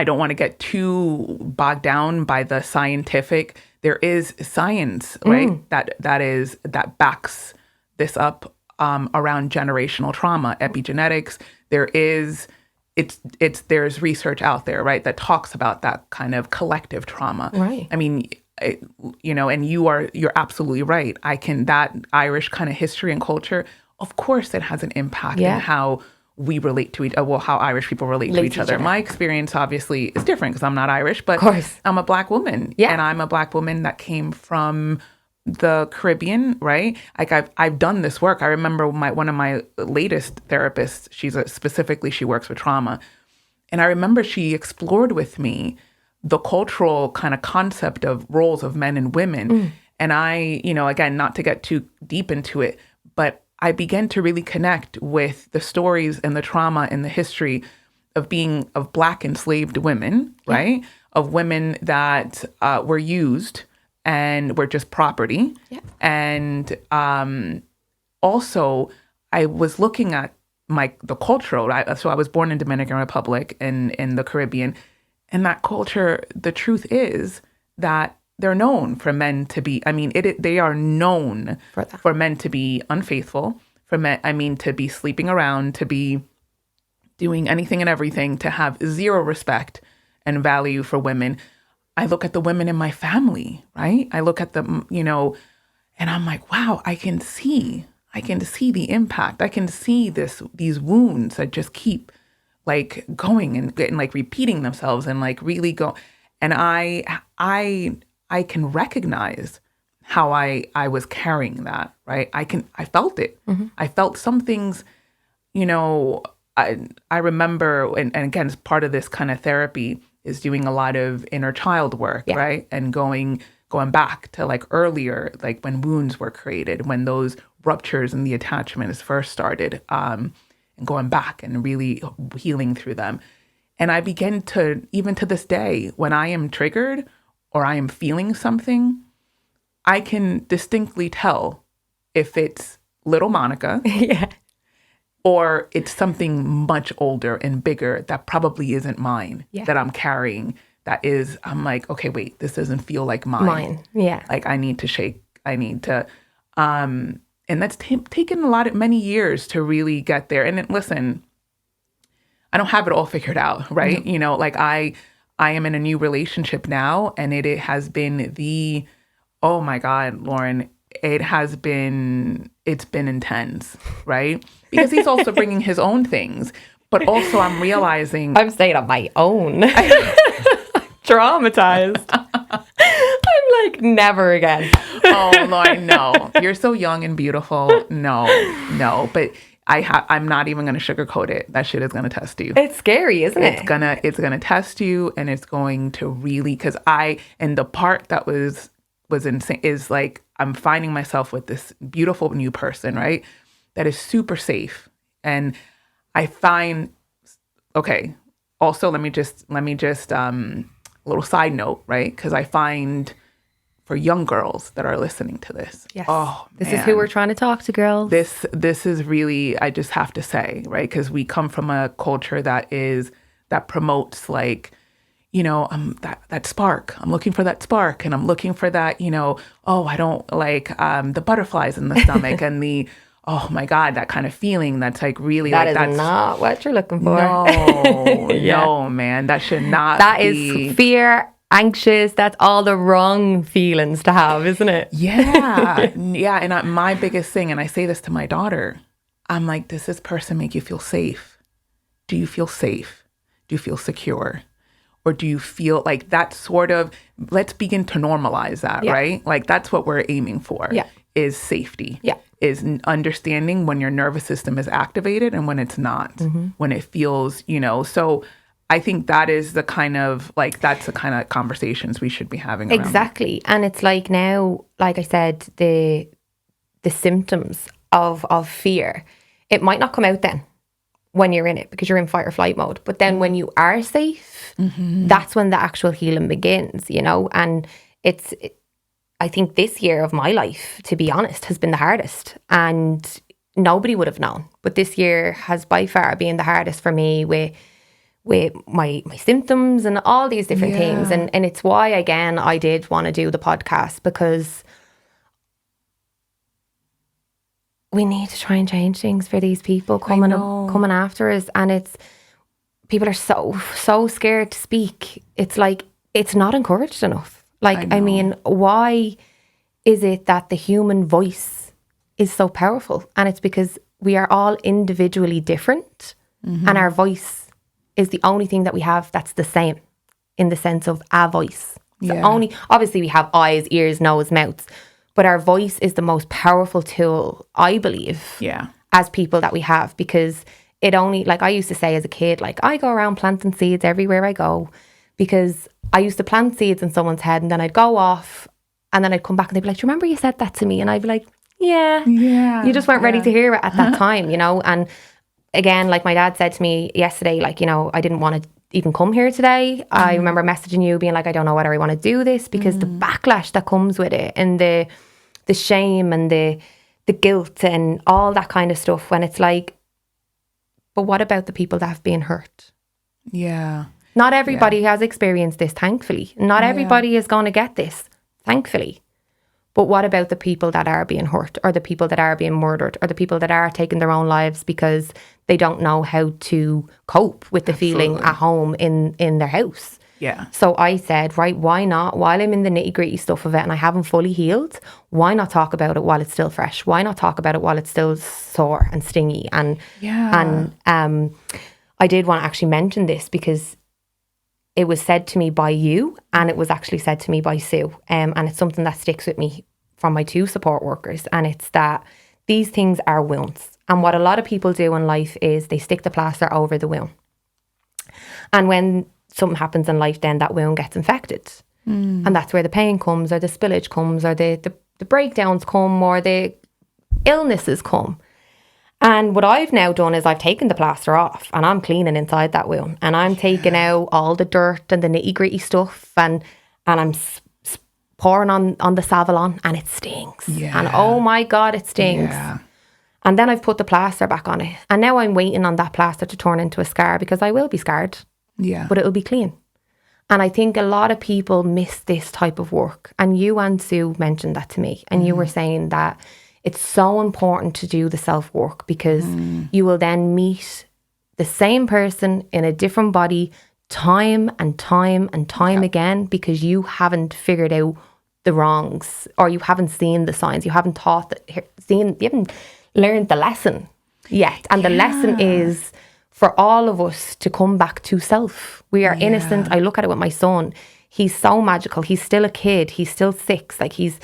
B: don't want to get too bogged down by the scientific. There is science, right? That backs this up around generational trauma, epigenetics. There's research out there, right, that talks about that kind of collective trauma.
A: Right.
B: I mean, and you're absolutely right. That Irish kind of history and culture, of course, it has an impact in how we relate to how Irish people relate to each other. My experience obviously is different because I'm not Irish, but I'm a Black woman. Yeah. And I'm a Black woman that came from the Caribbean, right? Like I've done this work. I remember one of my latest therapists, she works with trauma. And I remember she explored with me the cultural kind of concept of roles of men and women. And I, again, not to get too deep into it, but I began to really connect with the stories and the trauma and the history of Black enslaved women, right? Of women that were used and were just property. Yeah. And also, I was looking at the cultural, right? So I was born in Dominican Republic and in the Caribbean. And that culture, the truth is that they're known for men to be, they are known for men to be unfaithful, to be sleeping around, to be doing anything and everything, to have zero respect and value for women. I look at the women in my family, right? I look at them, and I'm like, wow, I can see the impact. I can see these wounds that just keep like going and like repeating themselves and like really go. And I can recognize how I was carrying that, right? I felt it. I felt some things, I remember, and again, as part of this kind of therapy is doing a lot of inner child work, right? And going back to like earlier, like when wounds were created, when those ruptures in the attachments first started, and going back and really healing through them. And I begin to, even to this day, when I am triggered or I am feeling something, I can distinctly tell if it's little Monika or it's something much older and bigger that probably isn't mine, that I'm carrying. I'm like, okay, wait, this doesn't feel like mine.
A: Yeah.
B: Like I need to shake I need to, and that's taken many years to really get there. And listen, I don't have it all figured out, right? You know, like I am in a new relationship now, and it has been oh my God, Lauren, it's been intense, right? Because he's also bringing his own things, but also I'm realizing
A: I'm staying on my own. Traumatized. I'm like, never again.
B: Oh, Lauren, no. You're so young and beautiful. No. But I'm not even going to sugarcoat it. That shit is going to test you.
A: It's scary, isn't it?
B: It's gonna test you, and it's going to really, and the part that was insane is like, I'm finding myself with this beautiful new person, right? That is super safe. And I find, okay, also let me just, a little side note, right? Because I find for young girls that are listening to this,
A: yes.
B: Oh,
A: this
B: man,
A: is who we're trying to talk to, girls.
B: This is really, I just have to say, right? Because we come from a culture that promotes, like, you know, that spark. I'm looking for that spark, and I'm looking for that, you know, oh, I don't like the butterflies in the stomach and the, oh my God, that kind of feeling that's like really,
A: that's not what you're looking for.
B: No,
A: Yeah.
B: No, man, that should not
A: That
B: be.
A: is fear, anxious. That's all the wrong feelings to have, isn't it?
B: Yeah. Yeah. And my biggest thing, and I say this to my daughter, I'm like, does this person make you feel safe? Do you feel safe? Do you feel secure? Or do you feel like that sort of, let's begin to normalize that, right? Like that's what we're aiming for, is safety.
A: Yeah.
B: Is understanding when your nervous system is activated and when it's not, when it feels, you know. So I think that is the kind of, like, that's the kind of conversations we should be having around
A: exactly.
B: that.
A: And it's like now, like I said, the symptoms of fear, it might not come out then when you're in it because you're in fight or flight mode. But then when you are safe, that's when the actual healing begins, you know. And I think this year of my life, to be honest, has been the hardest. And nobody would have known. But this year has by far been the hardest for me with my symptoms and all these different things. And it's why, again, I did want to do the podcast, because we need to try and change things for these people coming after us. And it's, people are so scared to speak. It's like, it's not encouraged enough. Like, I mean, why is it that the human voice is so powerful? And it's because we are all individually different, and our voice is the only thing that we have that's the same, in the sense of a voice. So obviously we have eyes, ears, nose, mouths, but our voice is the most powerful tool, I believe, as people that we have. Because it only, like I used to say as a kid, like, I go around planting seeds everywhere I go, because I used to plant seeds in someone's head, and then I'd go off, and then I'd come back and they'd be like, do you remember you said that to me? And I'd be like, yeah. You just weren't ready to hear it at that time, you know. And again, like my dad said to me yesterday, like, you know, I didn't want to even come here today. I remember messaging you being like, I don't know whether I want to do this, because the backlash that comes with it, and the shame and the guilt and all that kind of stuff, when it's like, but what about the people that have been hurt?
B: Yeah.
A: Not everybody has experienced this, thankfully. Not everybody is going to get this, thankfully. But what about the people that are being hurt, or the people that are being murdered, or the people that are taking their own lives because they don't know how to cope with the feeling at home in their house?
B: Yeah.
A: So I said, right, why not, while I'm in the nitty gritty stuff of it and I haven't fully healed, why not talk about it while it's still fresh? Why not talk about it while it's still sore and stingy? And I did want to actually mention this, because it was said to me by you, and it was actually said to me by Sue. And it's something that sticks with me from my 2 support workers. And it's that these things are wounds. And what a lot of people do in life is they stick the plaster over the wound. And when something happens in life, then that wound gets infected. And that's where the pain comes, or the spillage comes, or the breakdowns come, or the illnesses come. And what I've now done is I've taken the plaster off, and I'm cleaning inside that wound, and I'm taking out all the dirt and the nitty gritty stuff, and I'm pouring on the Savalon, and it stings. And oh my God, it stings. And then I've put the plaster back on it, and now I'm waiting on that plaster to turn into a scar, because I will be scarred. But it'll be clean. And I think a lot of people miss this type of work. And you and Sue mentioned that to me. And you were saying that it's so important to do the self-work because you will then meet the same person in a different body time and time and time again, because you haven't figured out the wrongs, or you haven't seen the signs. You haven't you haven't learned the lesson yet. And the lesson is for all of us to come back to self. We are innocent. I look at it with my son. He's so magical. He's still a kid. He's still 6. Like, the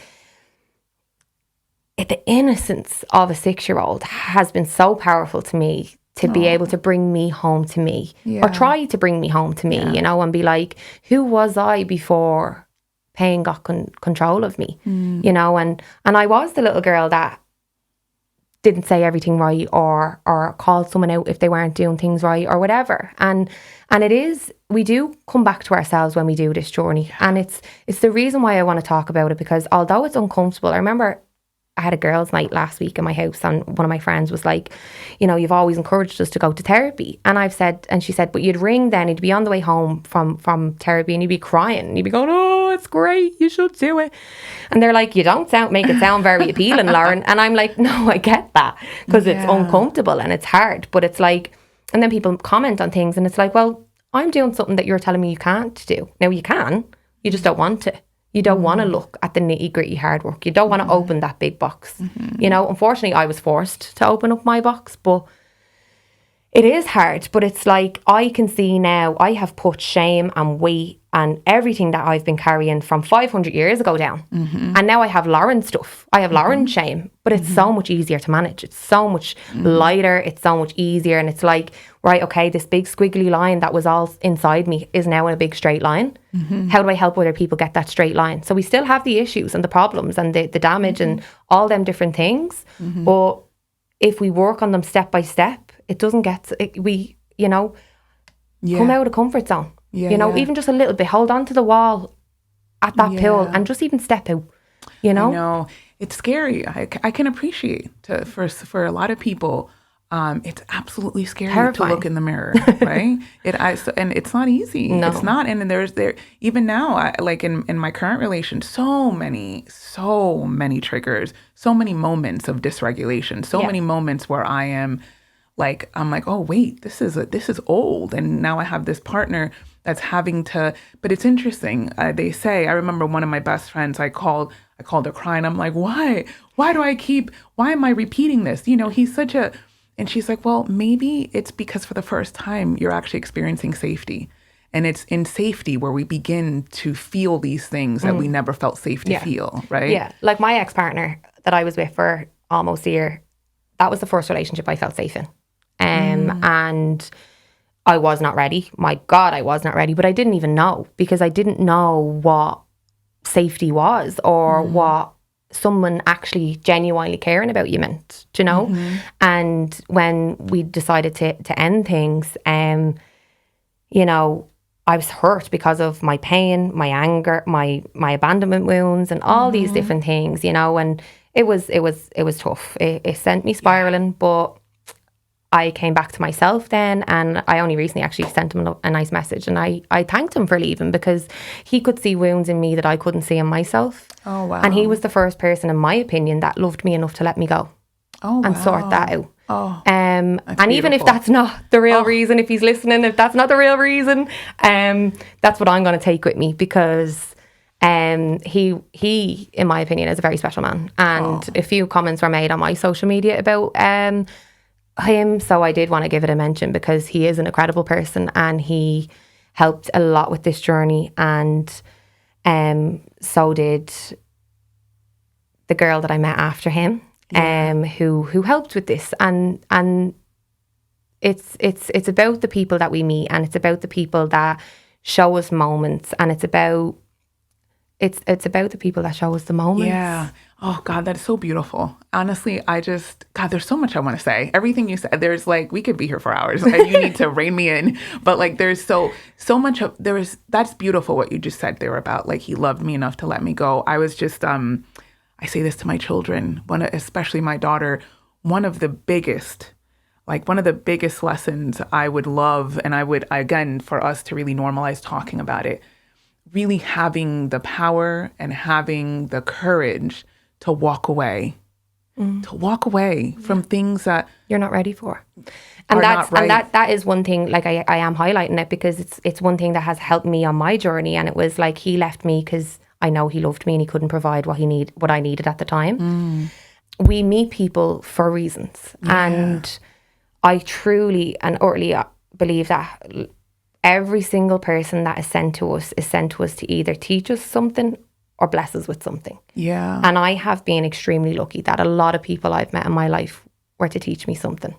A: innocence of a 6-year-old has been so powerful to me, to be able to bring me home to me, or try to bring me home to me, you know, and be like, who was I before pain got control of me, you know? And I was the little girl that didn't say everything right, or called someone out if they weren't doing things right, or whatever. And we do come back to ourselves when we do this journey. And it's the reason why I want to talk about it, because although it's uncomfortable, I remember I had a girls' night last week in my house, and one of my friends was like, you know, you've always encouraged us to go to therapy. And she said, but you'd ring then, you'd be on the way home from therapy, and you'd be crying, and you'd be going, oh, it's great, you should do it. And they're like, you don't make it sound very appealing, Lauren. And I'm like, no, I get that, because it's uncomfortable and it's hard. But it's like, and then people comment on things, and it's like, well, I'm doing something that you're telling me you can't do. Now you can, you just don't want to. You don't want to look at the nitty-gritty hard work. You don't want to open that big box. You know, unfortunately, I was forced to open up my box, but it is hard. But it's like, I can see now, I have put shame and weight and everything that I've been carrying from 500 years ago down. And now I have Lauren's stuff. I have Lauren's shame, but it's so much easier to manage. It's so much lighter. It's so much easier. And it's like, right, okay, this big squiggly line that was all inside me is now in a big straight line. How do I help other people get that straight line? So we still have the issues and the problems and the damage and all them different things. But if we work on them step by step, it doesn't get, you know, come out of the comfort zone. You know, even just a little bit, hold on to the wall at that pool and just even step out, you know?
B: I know. It's scary. I can appreciate for a lot of people, it's absolutely scary to look in the mirror, right? And it's not easy. No. It's not. And even now, like in my current relation, so many triggers, so many moments of dysregulation, so many moments where I'm like, oh wait, this is old, and now I have this partner that's having to. But it's interesting. They say, I remember one of my best friends. I called her crying. I'm like, why am I repeating this? You know, he's such a. And she's like, well, maybe it's because for the first time you're actually experiencing safety. And it's in safety where we begin to feel these things that we never felt safe to feel, right? Yeah.
A: Like my ex-partner that I was with for almost a year, that was the first relationship I felt safe in. And I was not ready. My God, I was not ready. But I didn't even know, because I didn't know what safety was, or what someone actually genuinely caring about you meant, do you know? And when we decided to end things, you know, I was hurt because of my pain, my anger, my abandonment wounds, and all these different things, you know. And it was tough. It sent me spiraling, but I came back to myself then, and I only recently actually sent him a nice message, and I thanked him for leaving, because he could see wounds in me that I couldn't see in myself.
B: Oh, wow.
A: And he was the first person, in my opinion, that loved me enough to let me go and sort that out.
B: Oh,
A: and even if that's not the real reason, if he's listening, if that's not the real reason, that's what I'm going to take with me, because he, in my opinion, is a very special man. And a few comments were made on my social media about him, so I did want to give it a mention, because he is an incredible person and he helped a lot with this journey, and so did the girl that I met after him, who helped with this, and it's about the people that we meet, and it's about the people that show us moments, and it's about the people that show us the moments.
B: Yeah. Oh, God, that is so beautiful. Honestly, God, there's so much I want to say. Everything you said, there's like, we could be here for hours, and you need to rein me in. But like, there's so much that's beautiful what you just said there about, like, he loved me enough to let me go. I was just, I say this to my children, especially my daughter, one of the biggest lessons I would love, and I would, again, for us to really normalize talking about it, really having the power and having the courage to walk away, from things that
A: you're not ready for.
B: are
A: And that's
B: not right.
A: and that is one thing, like I am highlighting it because it's one thing that has helped me on my journey. And it was like, he left me because I know he loved me and he couldn't provide what I needed at the time. We meet people for reasons. And I truly and utterly believe that every single person that is sent to us to either teach us something or bless us with something.
B: Yeah.
A: And I have been extremely lucky that a lot of people I've met in my life were to teach me something.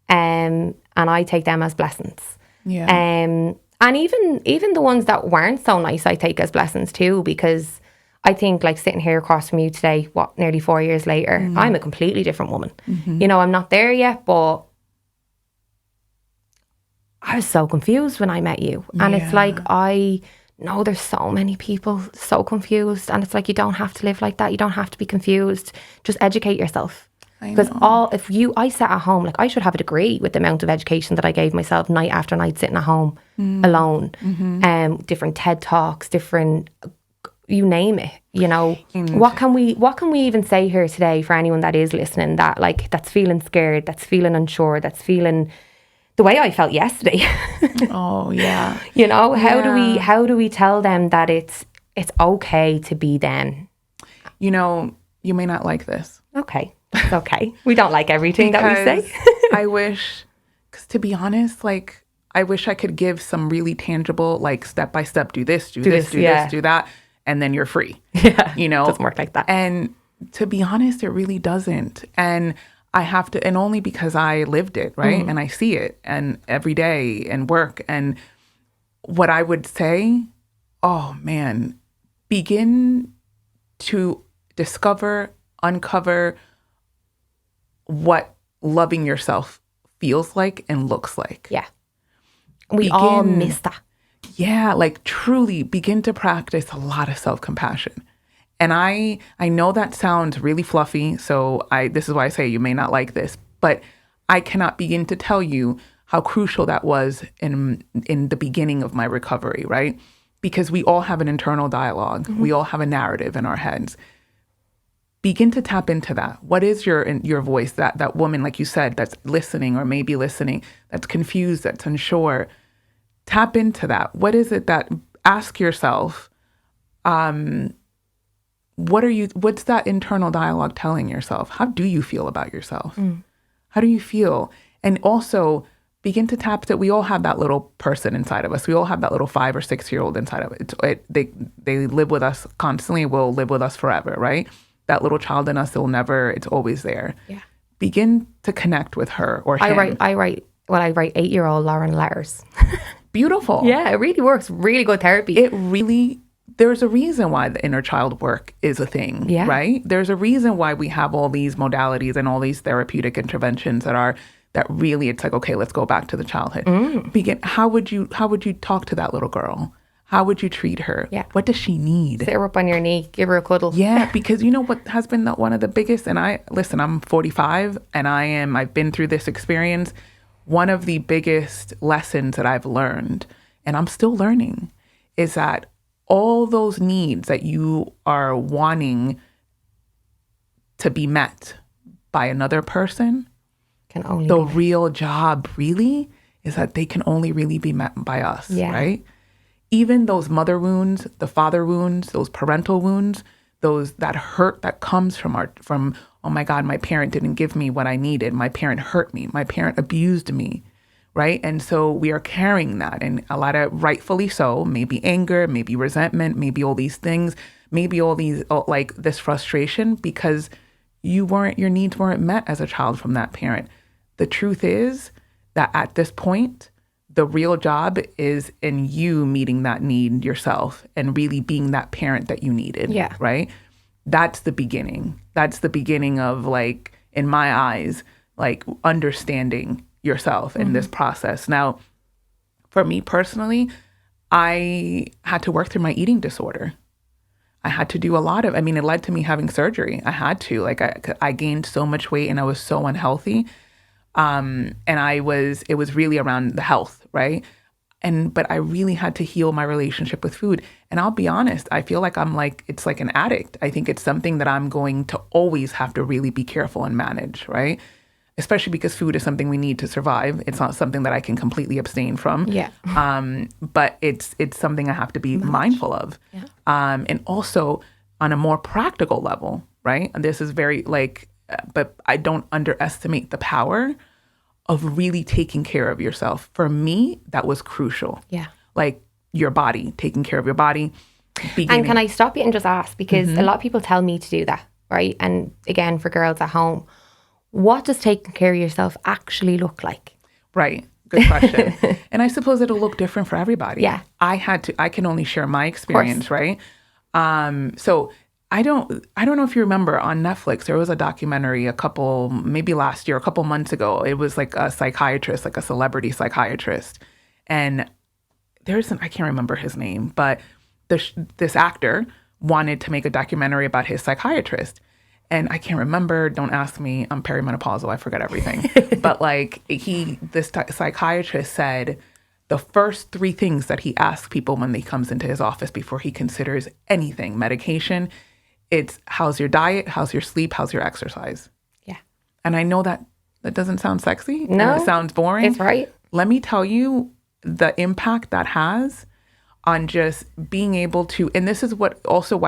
A: And I take them as blessings.
B: Yeah.
A: And even the ones that weren't so nice, I take as blessings too, because I think, like, sitting here across from you today, nearly 4 years later, I'm a completely different woman. You know, I'm not there yet, but I was so confused when I met you. And it's like, I know there's so many people so confused. And it's like, you don't have to live like that. You don't have to be confused. Just educate yourself. Because I sat at home, like, I should have a degree with the amount of education that I gave myself night after night sitting at home alone. Different TED Talks, different, you name it, you know. What can we even say here today for anyone that is listening, that, like, that's feeling scared, that's feeling unsure, that's feeling the way I felt yesterday?
B: Oh, yeah.
A: You know, how do we tell them that it's okay to be them?
B: You know, you may not like this.
A: Okay. It's okay. We don't like everything that we say.
B: I wish, because to be honest, like, I wish I could give some really tangible, like, step by step, do this, do this, do that, and then you're free.
A: Yeah.
B: You know?
A: It doesn't work like that.
B: And to be honest, it really doesn't. And I have to, and only because I lived it, right? And I see it and every day and work. And what I would say, oh man, begin to uncover what loving yourself feels like and looks like.
A: Yeah. We all miss that.
B: Yeah, like, truly begin to practice a lot of self-compassion. And I know that sounds really fluffy, so this is why I say you may not like this, but I cannot begin to tell you how crucial that was in the beginning of my recovery, right? Because we all have an internal dialogue. We all have a narrative in our heads. Begin to tap into that. What is your voice, that woman, like you said, that's listening or maybe listening, that's confused, that's unsure? Tap into that. What is it that, ask yourself, what's that internal dialogue telling yourself? How do you feel about yourself? How do you feel? And also begin to tap that we all have that little person inside of us. We all have that little 5 or 6 year old inside of it. They live with us constantly, will live with us forever, right? That little child in us, it's always there. Yeah. Begin to connect with her or him.
A: I write 8-year-old Lauren letters.
B: Beautiful.
A: Yeah, it really works. Really good therapy.
B: There's a reason why the inner child work is a thing, right? There's a reason why we have all these modalities and all these therapeutic interventions that really, it's like, okay, let's go back to the childhood. How would you talk to that little girl? How would you treat her? Yeah. What does she need?
A: Sit her up on your knee, give her a cuddle.
B: Yeah, because you know what has been one of the biggest, and I'm 45 and I've been through this experience. One of the biggest lessons that I've learned, and I'm still learning, is that all those needs that you are wanting to be met by another person, the real job really is that they can only really be met by us, right? Even those mother wounds, the father wounds, those parental wounds, that hurt that comes from, oh my God, my parent didn't give me what I needed. My parent hurt me. My parent abused me, right? And so we are carrying that, and a lot of, rightfully so, maybe anger, maybe resentment, maybe all these things, maybe all these, like this frustration because your needs weren't met as a child from that parent. The truth is that at this point, the real job is in you meeting that need yourself and really being that parent that you needed, right? That's the beginning. That's the beginning of, like, in my eyes, like, understanding yourself in this process. Now, for me personally, I had to work through my eating disorder. I had to do a lot of, it led to me having surgery. I had to, like, I gained so much weight and I was so unhealthy. And it was really around the health, right? But I really had to heal my relationship with food. And I'll be honest, I feel like it's like an addict. I think it's something that I'm going to always have to really be careful and manage, right? Especially because food is something we need to survive. It's not something that I can completely abstain from.
A: Yeah.
B: But it's something I have to be mindful of.
A: Yeah.
B: And also on a more practical level, right? And this is very but I don't underestimate the power of really taking care of yourself. For me, that was crucial.
A: Yeah.
B: Like your body, taking care of your body.
A: And can I stop you and just ask, because a lot of people tell me to do that, right? And again, for girls at home, what does taking care of yourself actually look like?
B: Right. Good question. And I suppose it'll look different for everybody.
A: Yeah.
B: I can only share my experience, right? So I don't know if you remember on Netflix, there was a documentary maybe last year, a couple months ago. It was like a psychiatrist, like a celebrity psychiatrist. And I can't remember his name, but this actor wanted to make a documentary about his psychiatrist. And I can't remember, don't ask me, I'm perimenopausal, I forget everything. But this psychiatrist said the first 3 things that he asks people when he comes into his office before he considers anything, medication, it's how's your diet, how's your sleep, how's your exercise?
A: Yeah.
B: And I know that doesn't sound sexy.
A: No.
B: And it sounds boring.
A: It's right.
B: Let me tell you the impact that has on just being able to, and this is why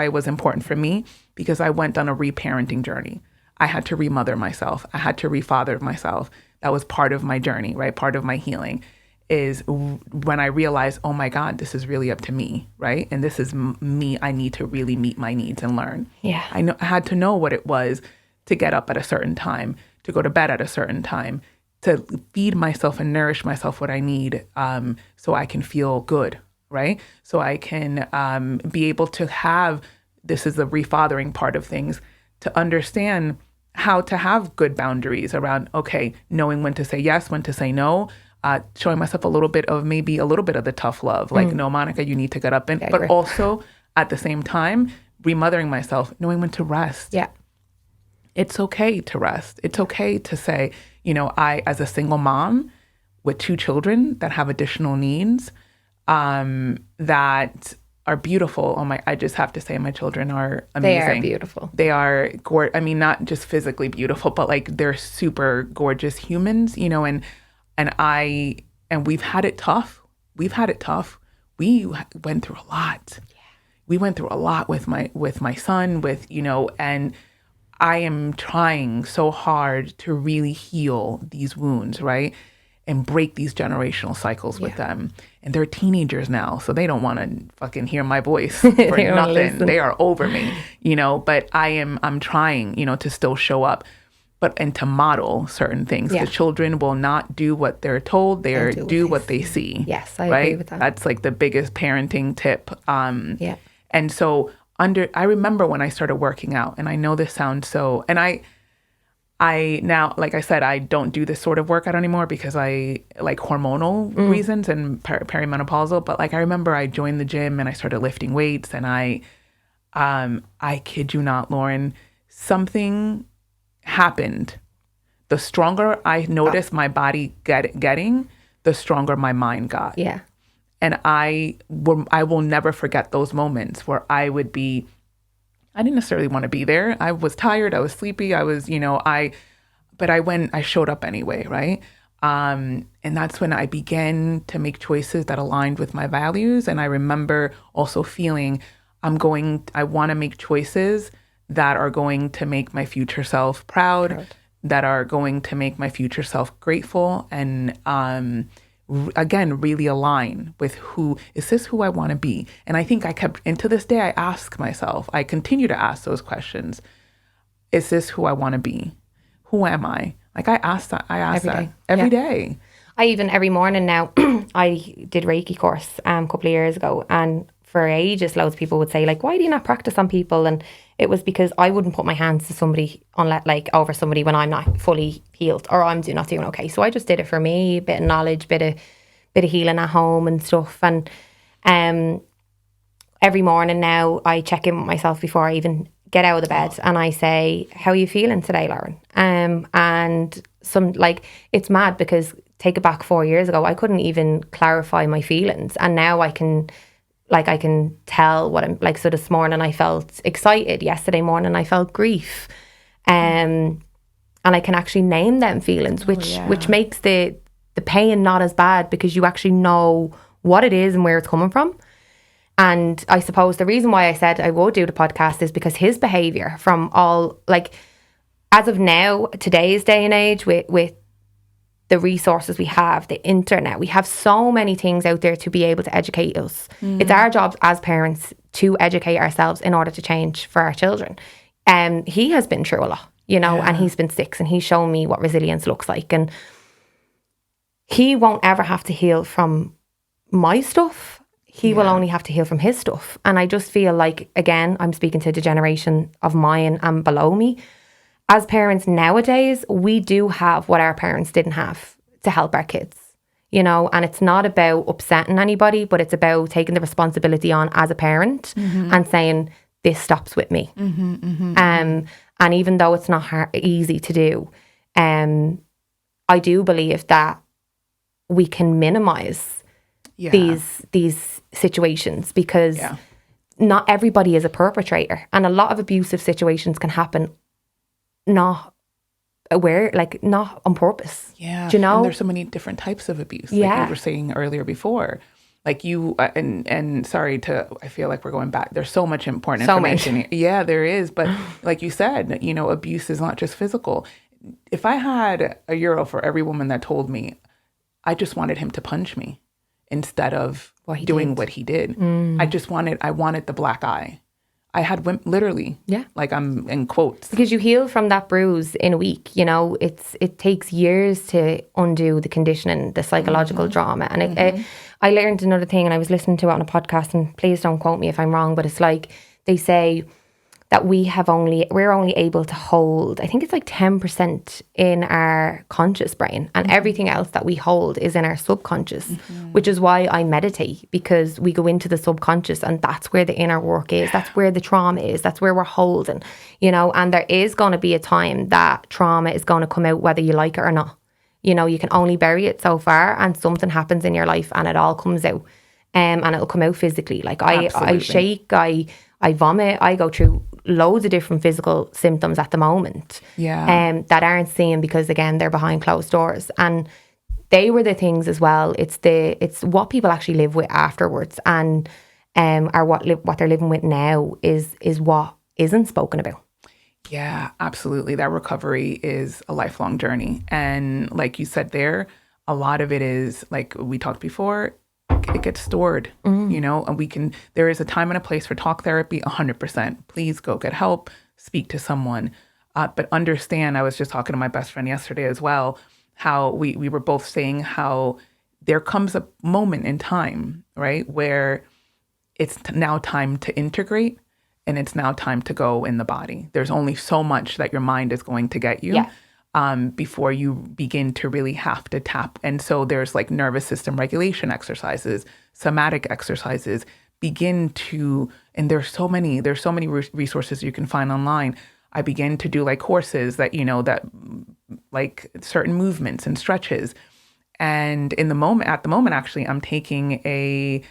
B: it was important for me, because I went on a reparenting journey. I had to remother myself. I had to refather myself. That was part of my journey, right? Part of my healing is when I realized, oh my God, this is really up to me, right? And this is me. I need to really meet my needs and learn.
A: Yeah.
B: I had to know what it was to get up at a certain time, to go to bed at a certain time, to feed myself and nourish myself what I need, so I can feel good, right? So I can be able to have, this is the refathering part of things, to understand how to have good boundaries around, okay, knowing when to say yes, when to say no, showing myself a little bit of the tough love, like, no, Monika, you need to get up. But also at the same time, remothering myself, knowing when to rest.
A: Yeah.
B: It's okay to rest. It's okay to say, I, as a single mom with 2 children that have additional needs, that are beautiful. I just have to say my children are amazing.
A: They are beautiful.
B: They are gorgeous. I mean, not just physically beautiful, but they're super gorgeous humans, and we've had it tough. We went through a lot. Yeah. We went through a lot with my son, and I am trying so hard to really heal these wounds, right? And break these generational cycles with them. And they're teenagers now, so they don't want to fucking hear my voice for nothing. They are over me, but I'm trying, to still show up, and to model certain things. The children will not do what they're told. They do what they see.
A: Yes, I agree with that.
B: That's the biggest parenting tip. And so I remember when I started working out, and I know this sounds so, and I now, like I said, I don't do this sort of workout anymore because I like hormonal reasons and perimenopausal. But I remember I joined the gym and I started lifting weights, and I kid you not, Lauren, something happened. The stronger I noticed my body getting, the stronger my mind got. Yeah. And I will never forget those moments where I didn't necessarily want to be there. I was tired. I was sleepy. I was, but I showed up anyway, right? And that's when I began to make choices that aligned with my values. And I remember also feeling I want to make choices that are going to make my future self proud, that are going to make my future self grateful, and again, really align with is this who I want to be? And I think and to this day, I ask myself, I continue to ask those questions. Is this who I want to be? Who am I? I ask that every day.
A: I even every morning now, I did Reiki course a couple of years ago, and for ages, loads of people would say, why do you not practice on people? And it was because I wouldn't put my hands to somebody over somebody when I'm not fully healed or I'm not doing okay. So I just did it for me, a bit of knowledge, bit of healing at home and stuff. And every morning now I check in with myself before I even get out of the bed, and I say, how are you feeling today, Lauren? And it's mad because take it back 4 years ago, I couldn't even clarify my feelings. And now I can tell what I'm like. So this morning I felt excited. Yesterday morning I felt grief. And I can actually name them feelings, which makes the pain not as bad, because you actually know what it is and where it's coming from. And I suppose the reason why I said I would do the podcast is because his behaviour from all, like, as of now, today's day and age, with the resources we have, the internet, we have so many things out there to be able to educate us. It's our job as parents to educate ourselves in order to change for our children. He has been through a lot, and he's been 6, and he's shown me what resilience looks like. And he won't ever have to heal from my stuff. He will only have to heal from his stuff. And I just feel like, again, I'm speaking to the generation of mine and below me. As parents nowadays, we do have what our parents didn't have to help our kids, and it's not about upsetting anybody, but it's about taking the responsibility on as a parent and saying, this stops with me. And even though it's not easy to do, I do believe that we can minimize these situations, because not everybody is a perpetrator, and a lot of abusive situations can happen not on purpose.
B: Yeah.
A: Do you know?
B: And there's so many different types of abuse. Like you were saying earlier before. Like you, and sorry I feel like we're going back. There's so much important information. Much. Yeah, there is. But like you said, abuse is not just physical. If I had €1 for every woman that told me, I just wanted him to punch me instead of doing what he did. I wanted the black eye. I had literally, like I'm in quotes.
A: Because you heal from that bruise in a week, it takes years to undo the conditioning, the psychological drama. And I learned another thing, and I was listening to it on a podcast, and please don't quote me if I'm wrong, but it's like they say that we're only able to hold, I think it's like 10% in our conscious brain, and everything else that we hold is in our subconscious, which is why I meditate, because we go into the subconscious, and that's where the inner work is. That's where the trauma is. That's where we're holding, and there is going to be a time that trauma is going to come out, whether you like it or not. You can only bury it so far, and something happens in your life and it all comes out, and it'll come out physically. Like I shake, I vomit, I go through loads of different physical symptoms at the moment that aren't seen, because again, they're behind closed doors. And they were the things as well. It's what people actually live with afterwards, and what they're living with now is what isn't spoken about.
B: Yeah, absolutely. That recovery is a lifelong journey. And like you said there, a lot of it is, like we talked before, it gets stored, and there is a time and a place for talk therapy, 100%. Please go get help, speak to someone. But understand, I was just talking to my best friend yesterday as well, how we were both saying how there comes a moment in time, right, where it's now time to integrate, and it's now time to go in the body. There's only so much that your mind is going to get you. Before you begin to really have to tap. And so there's like nervous system regulation exercises, somatic exercises, and there's so many resources you can find online. I begin to do like courses that, that like certain movements and stretches. And at the moment, actually, I'm taking a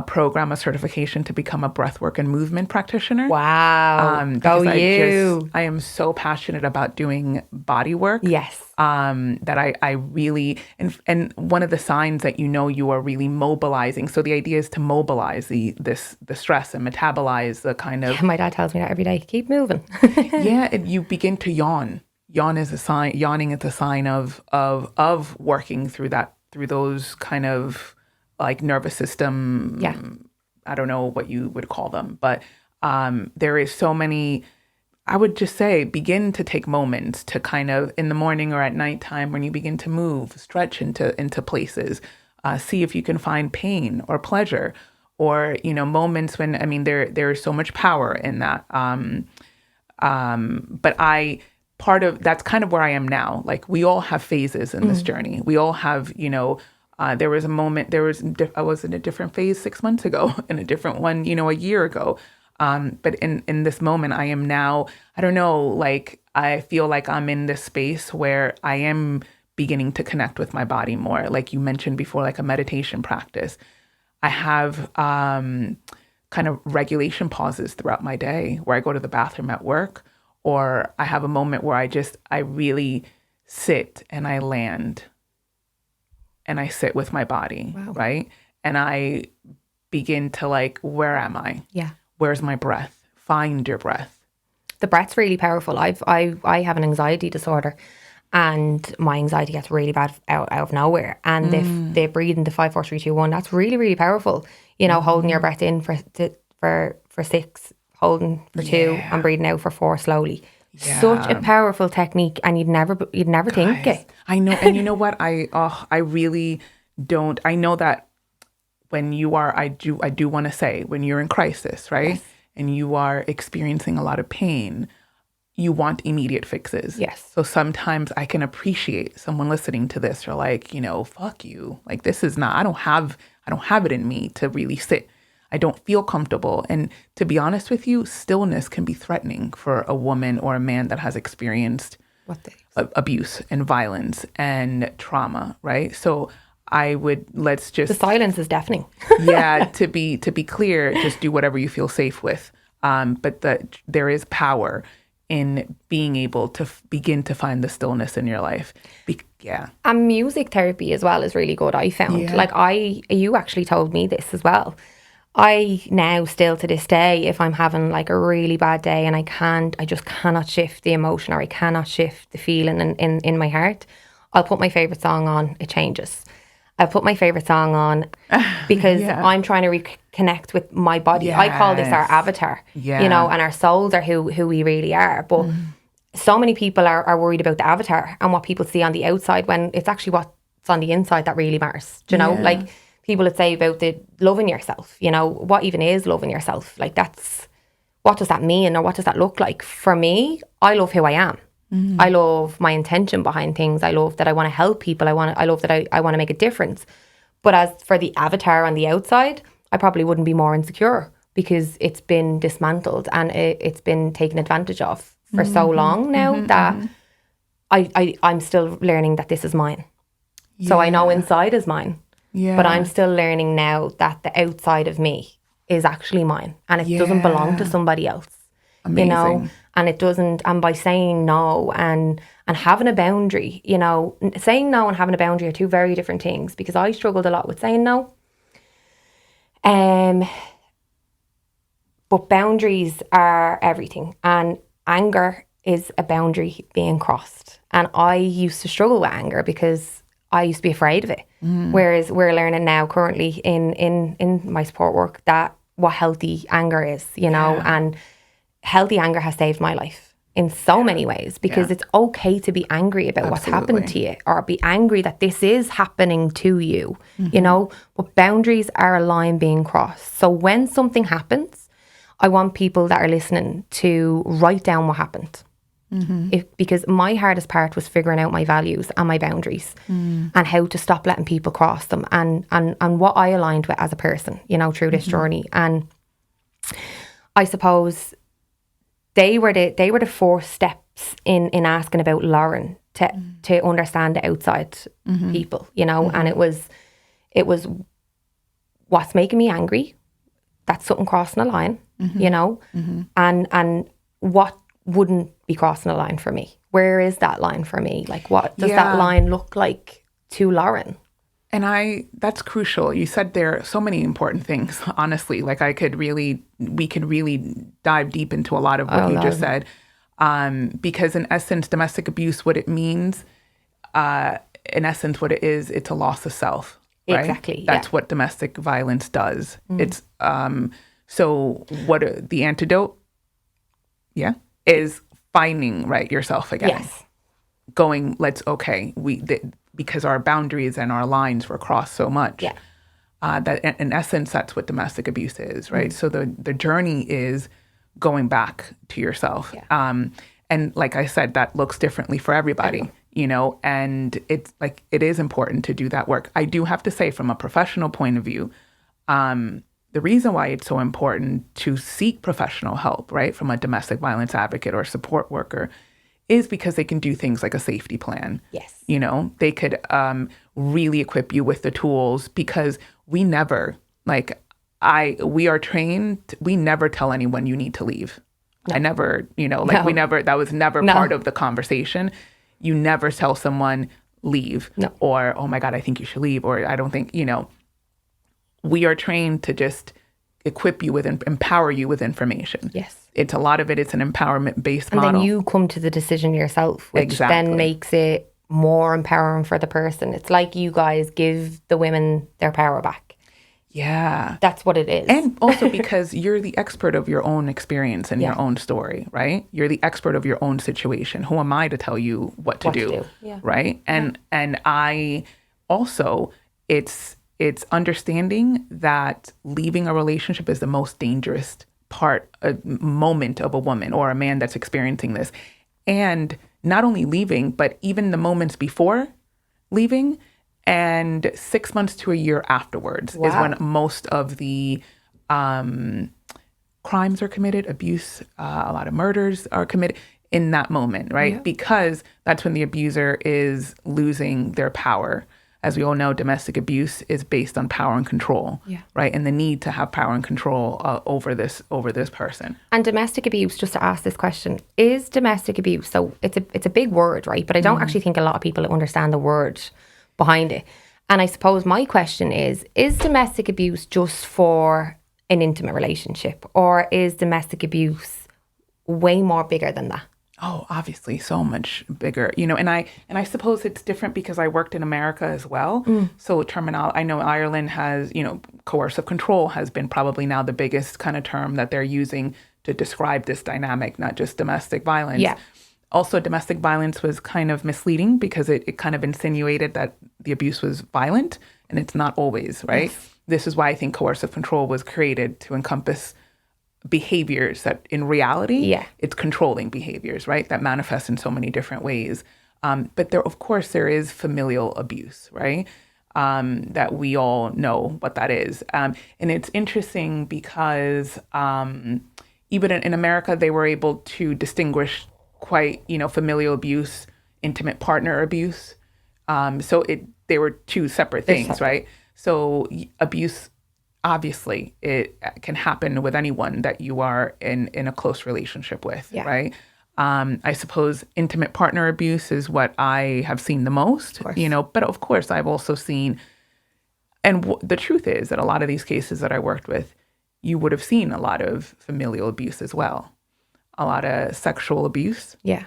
B: program, a certification to become a breathwork and movement practitioner.
A: Wow.
B: I am so passionate about doing body work.
A: Yes.
B: That I really, and one of the signs that you are really mobilizing. So the idea is to mobilize the stress and metabolize the kind of.
A: Yeah, my dad tells me that every day. Keep moving.
B: And you begin to yawn. Yawning is a sign of working through those kind of like nervous system.
A: Yeah.
B: I don't know what you would call them, but there is so many. I would just say begin to take moments to kind of in the morning or at nighttime when you begin to move, stretch into places, see if you can find pain or pleasure, or moments when there is so much power in that. But that's kind of where I am now. Like we all have phases in this journey. We all have there was a moment. I was in a different phase 6 months ago, and a different one a year ago. But in this moment, I am now, I don't know, like, I feel like I'm in this space where I am beginning to connect with my body more. Like you mentioned before, like a meditation practice. I have kind of regulation pauses throughout my day where I go to the bathroom at work, or I have a moment where I really sit and I land and I sit with my body,
A: Wow.
B: right? And I begin to like, where am I?
A: Yeah.
B: Where's my breath? Find your breath.
A: The breath's really powerful. I have an anxiety disorder, and my anxiety gets really bad out of nowhere. And if they breathe into 5, 4, 3, 2, 1, that's really, really powerful. You know, holding your breath in for 6, holding for 2, and breathing out for 4 slowly.
B: Yeah.
A: Such a powerful technique, and you'd never think it.
B: I know, and you know what? I really don't. I know that when you are, I do want to say, when you're in crisis, right?
A: Yes.
B: And you are experiencing a lot of pain, you want immediate fixes.
A: Yes.
B: So sometimes I can appreciate someone listening to this. You're like, fuck you. Like, this is not, I don't have it in me to really sit. I don't feel comfortable. And to be honest with you, stillness can be threatening for a woman or a man that has experienced abuse and violence and trauma, right? So
A: The silence is deafening.
B: yeah, to be clear, just do whatever you feel safe with. But there is power in being able to begin to find the stillness in your life. Yeah.
A: And music therapy as well is really good, I found.
B: Yeah.
A: Like you actually told me this as well. I now still to this day, if I'm having like a really bad day and I just cannot shift the emotion, or I cannot shift the feeling in my heart, I'll put my favourite song on, it changes. I'll put my favourite song on because I'm trying to reconnect with my body.
B: Yes.
A: I call this our avatar,
B: Yeah.
A: and our souls are who we really are. But so many people are worried about the avatar and what people see on the outside, when it's actually what's on the inside that really matters. Do you know?
B: Yeah.
A: Like people would say about the loving yourself, what even is loving yourself? Like what does that mean, or what does that look like? For me, I love who I am. I love my intention behind things. I love that I want to help people. I love that I want to make a difference. But as for the avatar on the outside, I probably wouldn't be more insecure because it's been dismantled and it's been taken advantage of for so long now that I'm still learning that this is mine. Yeah. So I know inside is mine. Yeah. But I'm still learning now that the outside of me is actually mine, and it doesn't belong to somebody else.
B: Amazing.
A: And it doesn't, and by saying no and having a boundary, saying no and having a boundary are two very different things, because I struggled a lot with saying no. But boundaries are everything, and anger is a boundary being crossed. And I used to struggle with anger because I used to be afraid of it. Whereas we're learning now currently in my support work that what healthy anger is, and healthy anger has saved my life in so many ways, because it's okay to be angry about what's happened to you, or be angry that this is happening to you, but boundaries are a line being crossed. So when something happens, I want people that are listening to write down what happened. Because my hardest part was figuring out my values and my boundaries and how to stop letting people cross them, and what I aligned with as a person, through this journey. And I suppose they were the 4 steps in asking about Lauren to understand the outside people, and it was what's making me angry. That's something crossing a line, and what wouldn't be crossing a line for me. Where is that line for me? Like, what does that line look like to Lauren?
B: And that's crucial. You said there are so many important things, honestly. Like we could really dive deep into a lot of what you just said. Because in essence, domestic abuse, what it means, in essence, what it is, it's a loss of self. Right?
A: Exactly.
B: That's what domestic violence does. It's, so what the antidote, is finding yourself again.
A: Yes.
B: Going, because our boundaries and our lines were crossed so much.
A: Yeah.
B: That in essence, that's what domestic abuse is, right? So the journey is going back to yourself. Yeah. And like I said, that looks differently for everybody, and it's like, it is important to do that work. I do have to say, from a professional point of view, the reason why it's so important to seek professional help, right, from a domestic violence advocate or support worker, is because they can do things like a safety plan.
A: Yes.
B: You know, they could really equip you with the tools, because we never, we are trained, we never tell anyone you need to leave. No. I never, that was never part of the conversation. You never tell someone leave or, oh my God, I think you should leave. Or I don't think, we are trained to just equip you with and empower you with information.
A: Yes.
B: It's a lot of it. It's an empowerment-based model.
A: And then you come to the decision yourself, which then makes it more empowering for the person. It's like you guys give the women their power back.
B: Yeah.
A: That's what it is.
B: And also because you're the expert of your own experience and your own story, right? You're the expert of your own situation. Who am I to tell you what to do? Yeah. Right? And I also, it's understanding that leaving a relationship is the most dangerous moment of a woman or a man that's experiencing this. And not only leaving, but even the moments before leaving and 6 months to a year afterwards is when most of the crimes are committed, abuse, a lot of murders are committed in that moment, right? Yeah. Because that's when the abuser is losing their power. As we all know, domestic abuse is based on power and control, right? And the need to have power and control over this person.
A: And domestic abuse, just to ask this question, is domestic abuse, so it's a big word, right? But I don't actually think a lot of people understand the word behind it. And I suppose my question is domestic abuse just for an intimate relationship, or is domestic abuse way more bigger than that?
B: Oh, obviously so much bigger, and I suppose it's different because I worked in America as well. So I know Ireland has, coercive control has been probably now the biggest kind of term that they're using to describe this dynamic, not just domestic violence. Yeah. Also, domestic violence was kind of misleading because it kind of insinuated that the abuse was violent, and it's not always, right? Yes. This is why I think coercive control was created to encompass behaviors that in reality, it's controlling behaviors, right? That manifest in so many different ways. But there is familial abuse, right? That we all know what that is. And it's interesting because even in America, they were able to distinguish quite, familial abuse, intimate partner abuse. So they were two separate things, right? So abuse, obviously, it can happen with anyone that you are in a close relationship with, right? I suppose intimate partner abuse is what I have seen the most, but of course I've also seen, and the truth is that a lot of these cases that I worked with, you would have seen a lot of familial abuse as well, a lot of sexual abuse. Yeah.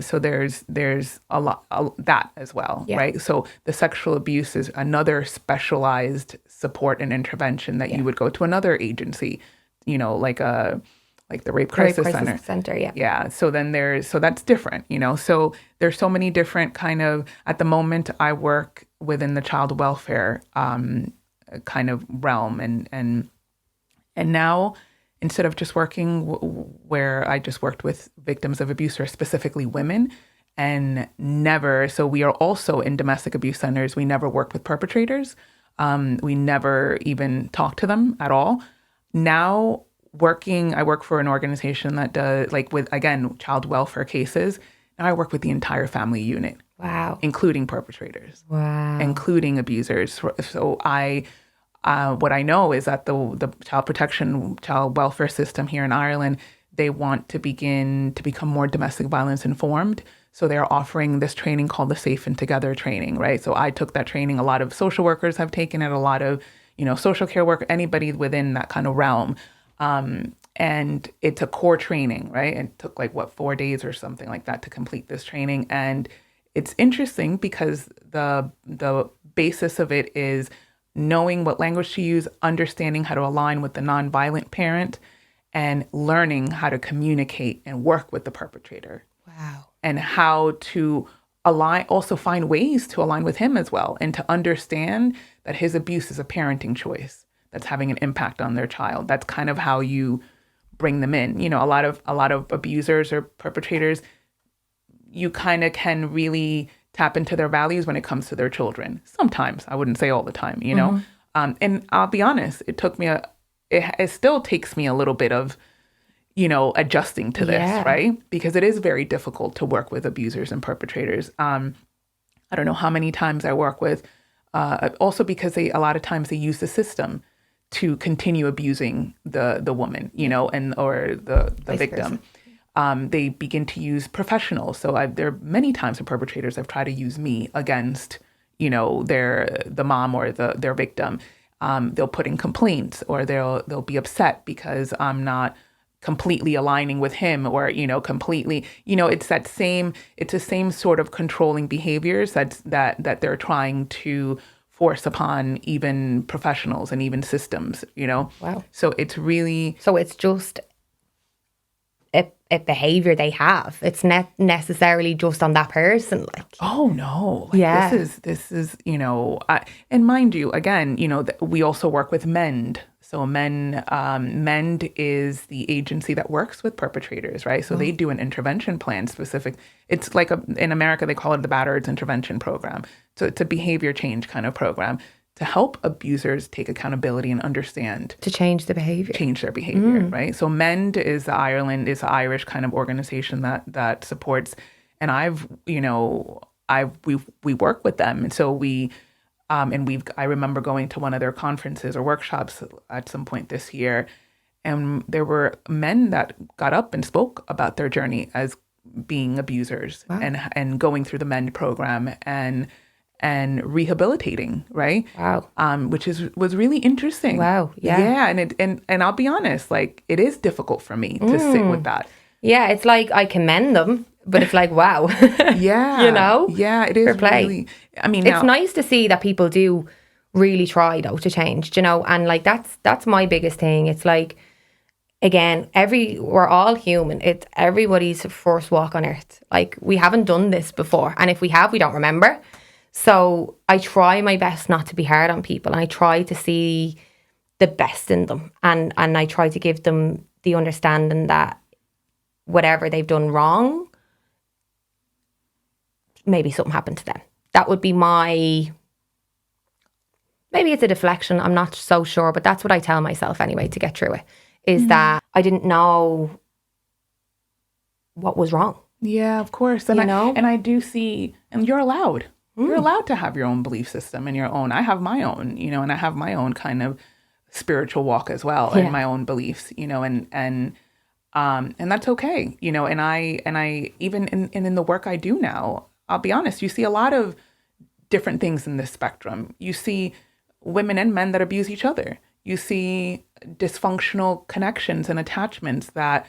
B: So there's a lot that as well, right? So the sexual abuse is another specialized support and intervention that you would go to another agency, like the Rape Crisis Center. Yeah. So then that's different, So there's so many different kind of, at the moment I work within the child welfare kind of realm, and now, instead of just working where I just worked with victims of abuse, or specifically women, and so we are also in domestic abuse centers. We never work with perpetrators. We never even talk to them at all. Now I work for an organization that does, with, again, child welfare cases. Now I work with the entire family unit. Wow. Including perpetrators. Wow. Including abusers. So what I know is that the child welfare system here in Ireland, they want to begin to become more domestic violence informed. So they're offering this training called the Safe and Together training, right? So I took that training. A lot of social workers have taken it, a lot of, social care work, anybody within that kind of realm. And it's a core training, right? It took 4 days or something like that to complete this training. And it's interesting because the basis of it is knowing what language to use, understanding how to align with the nonviolent parent, and learning how to communicate and work with the perpetrator. Wow. And how to also find ways to align with him as well, and to understand that his abuse is a parenting choice that's having an impact on their child. That's kind of how you bring them in. A lot of abusers or perpetrators, you kind of can really tap into their values when it comes to their children. Sometimes, I wouldn't say all the time, And I'll be honest, it took me it still takes me a little bit of, adjusting to this, right? Because it is very difficult to work with abusers and perpetrators. I don't know how many times I work with, also because a lot of times they use the system to continue abusing the woman, or the victim. They begin to use professionals. So there are many times the perpetrators have tried to use me against, the mom or their victim. They'll put in complaints, or they'll be upset because I'm not completely aligning with him, or completely, it's the same sort of controlling behaviors that they're trying to force upon even professionals and even systems.
A: Wow.
B: So it's
A: just a behavior they have. It's not necessarily just on that person.
B: Oh no. This is, and mind you, again, we also work with MEND. So MEND is the agency that works with perpetrators, right? So they do an intervention plan specific. It's like in America, they call it the Battereds Intervention Program. So it's a behavior change kind of program to help abusers take accountability and understand.
A: To change their behavior,
B: right? So MEND is the Irish kind of organization that supports, and we work with them. And so I remember going to one of their conferences or workshops at some point this year, and there were men that got up and spoke about their journey as being abusers. Wow. and going through the MEND program and rehabilitating, right?
A: Wow.
B: Which was really interesting.
A: Wow. Yeah.
B: Yeah, and I'll be honest, it is difficult for me to sit with that.
A: Yeah, it's like I commend them, but it's like, wow.
B: Yeah. Yeah, it is
A: Fair play.
B: really,
A: it's nice to see that people do really try though to change, and that's my biggest thing. It's like, again, we're all human. It's everybody's first walk on earth. We haven't done this before, and if we have, we don't remember. So I try my best not to be hard on people, and I try to see the best in them, and I try to give them the understanding that whatever they've done wrong, maybe something happened to them. That would be maybe it's a deflection, I'm not so sure, but that's what I tell myself anyway to get through it, is that I didn't know what was wrong.
B: Yeah, of course. And I do see, and you're allowed. You're allowed to have your own belief system and your own. I have my own, and I have my own kind of spiritual walk as well, and my own beliefs, and that's okay, And I even in the work I do now, I'll be honest, you see a lot of different things in this spectrum. You see women and men that abuse each other. You see dysfunctional connections and attachments that,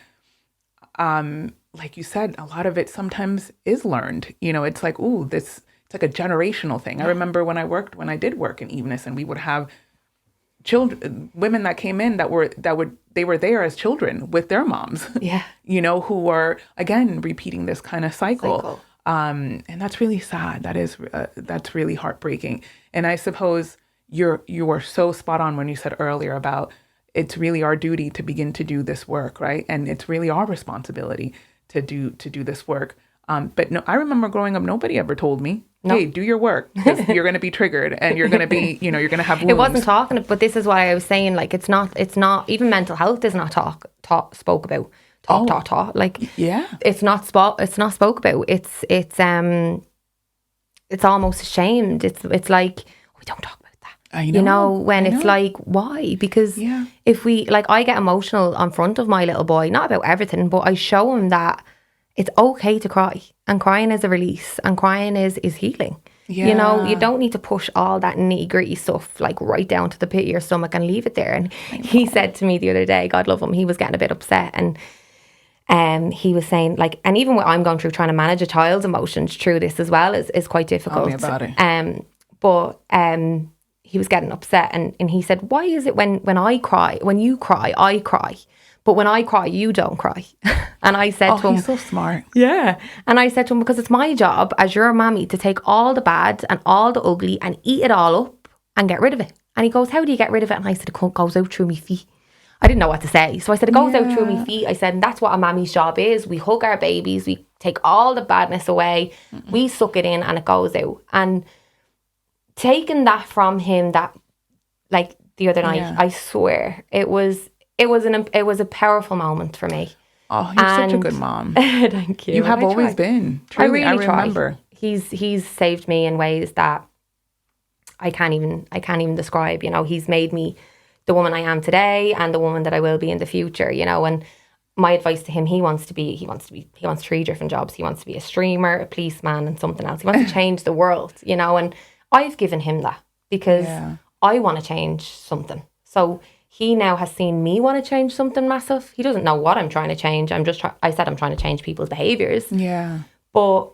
B: like you said, a lot of it sometimes is learned. It's like, it's like a generational thing. I remember when I did work in Evenus, and we would have women that came in they were there as children with their moms.
A: Yeah.
B: Who were again repeating this kind of cycle. And that's really sad. That's really heartbreaking. And I suppose you were so spot on when you said earlier about it's really our duty to begin to do this work, right? And it's really our responsibility to do this work. But no, I remember growing up, nobody ever told me, hey, do your work, because you're going to be triggered and you're going to be, you're going to have wounds.
A: It wasn't talking, but this is why I was saying, it's not, even mental health is not spoke about.
B: Yeah.
A: It's not spoke about. It's almost ashamed. It's like, we don't talk about that.
B: I know.
A: It's like, why? Because if we, I get emotional in front of my little boy, not about everything, but I show him that it's okay to cry, and crying is a release, and crying is healing. Yeah. You don't need to push all that nitty-gritty stuff right down to the pit of your stomach and leave it there. And he said to me the other day, God love him, he was getting a bit upset, and he was saying, and even what I'm going through, trying to manage a child's emotions through this as well is quite difficult.
B: Tell me about it.
A: But he was getting upset, and he said, why is it when you cry, I cry, but when I cry, you don't cry? And I said to him...
B: he's so smart.
A: Yeah. And I said to him, because it's my job as your mammy to take all the bad and all the ugly and eat it all up and get rid of it. And he goes, how do you get rid of it? And I said, it goes out through me feet. I didn't know what to say. So I said, it goes out through me feet. I said, and that's what a mammy's job is. We hug our babies. We take all the badness away. Mm-mm. We suck it in and it goes out. And taking that from him, that the other night, I swear, it was a powerful moment for me.
B: Oh, you're such a good mom.
A: Thank you.
B: You have
A: I
B: always
A: try.
B: been.
A: I
B: Truly, I
A: really try.
B: remember.
A: He's saved me in ways that I can't even describe. You know, he's made me the woman I am today and the woman that I will be in the future. You know, and my advice to him, he wants 3 different jobs. He wants to be a streamer, a policeman, and something else. He wants to change the world. You know, and I've given him that because I want to change something. So he now has seen me want to change something massive. He doesn't know what I'm trying to change. I said I'm trying to change people's behaviors.
B: Yeah.
A: But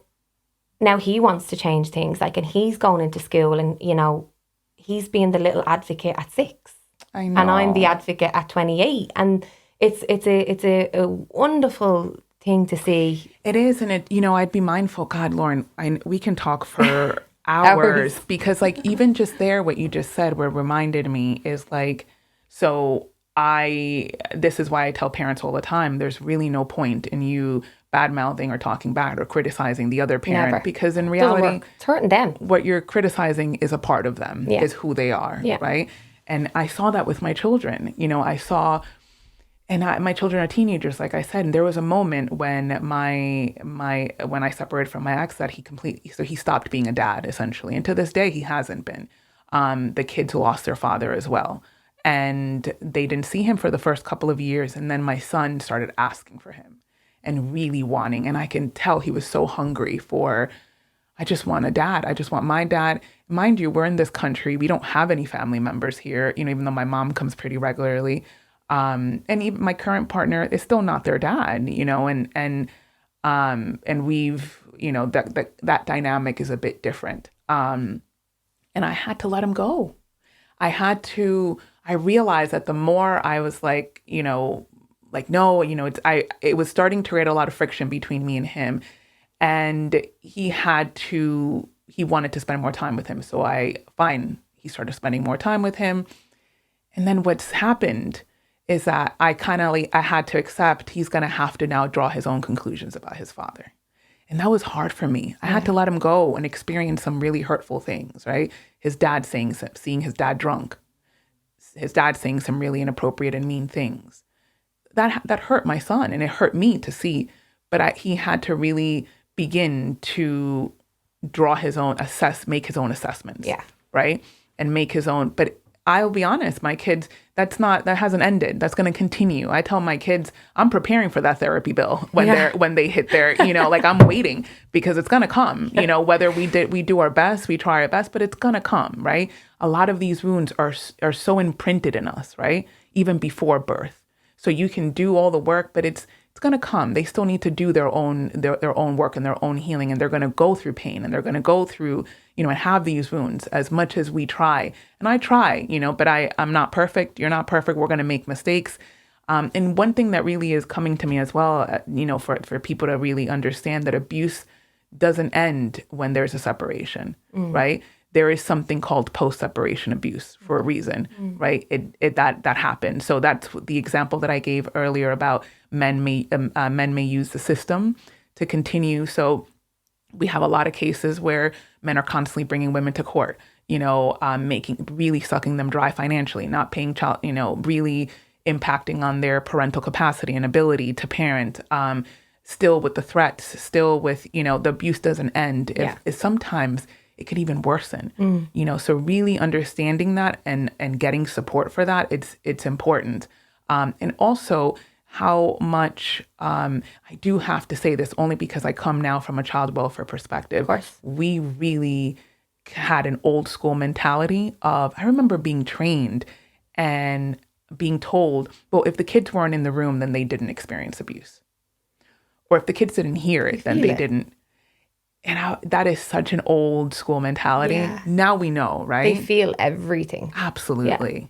A: now he wants to change things, like, and he's going into school, and you know, he's being the little advocate at 6,
B: I know.
A: and I'm the advocate at 28, and it's a wonderful thing to see.
B: It is, and it, you know, I'd be mindful. God, Lauren, we can talk for hours because, like, even just there, what you just said, what reminded me is like, so this is why I tell parents all the time, there's really no point in you bad mouthing or talking bad or criticizing the other parent.
A: Never.
B: Because in reality,
A: It's hurting them.
B: what you're criticizing is a part of them, is who they are, right? And I saw that with my children. You know, my children are teenagers, like I said, and there was a moment when when I separated from my ex that he stopped being a dad, essentially. And to this day, he hasn't been. The kids lost their father as well. And they didn't see him for the first couple of years. And then my son started asking for him and really wanting. And I can tell he was so hungry for, I just want a dad. I just want my dad. Mind you, we're in this country. We don't have any family members here, you know, even though my mom comes pretty regularly. And even my current partner is still not their dad, you know, and we've, you know, that dynamic is a bit different. And I had to let him go. I realized that the more I was like, you know, like, no, you know, it was starting to create a lot of friction between me and him. And he wanted to spend more time with him. So he started spending more time with him. And then what's happened is that I had to accept he's going to have to now draw his own conclusions about his father. And that was hard for me. I had to let him go and experience some really hurtful things, right? His dad seeing his dad drunk, his dad saying some really inappropriate and mean things. That hurt my son, and it hurt me to see. But he had to really begin to make his own assessments, right? And make his own. But I'll be honest, my kids, that hasn't ended. That's going to continue. I tell my kids, I'm preparing for that therapy bill when they hit their, you know, like, I'm waiting because it's going to come, you know, whether we do our best, we try our best, but it's going to come, right? A lot of these wounds are so imprinted in us, right? Even before birth. So you can do all the work, but it's going to come. They still need to do their own work and their own healing, and they're going to go through pain, and they're going to go through, you know, and have these wounds as much as we try. And I try, you know, but I'm not perfect. You're not perfect. We're going to make mistakes. And one thing that really is coming to me as well, you know, for people to really understand that abuse doesn't end when there's a separation, right? There is something called post-separation abuse for a reason, right? That happens. So that's the example that I gave earlier about men may use the system to continue. So we have a lot of cases where men are constantly bringing women to court, you know, really sucking them dry financially, not paying child, you know, really impacting on their parental capacity and ability to parent. Still with the threats, still with, you know, the abuse doesn't end. If sometimes it could even worsen, you know, so really understanding that and getting support for that, it's important. And also how much, I do have to say this only because I come now from a child welfare perspective.
A: Of course.
B: We really had an old school mentality I remember being trained and being told, well, if the kids weren't in the room, then they didn't experience abuse. Or if the kids didn't hear it, then they didn't. And that is such an old school mentality. Yeah. Now we know, right?
A: They feel everything.
B: Absolutely. Yeah.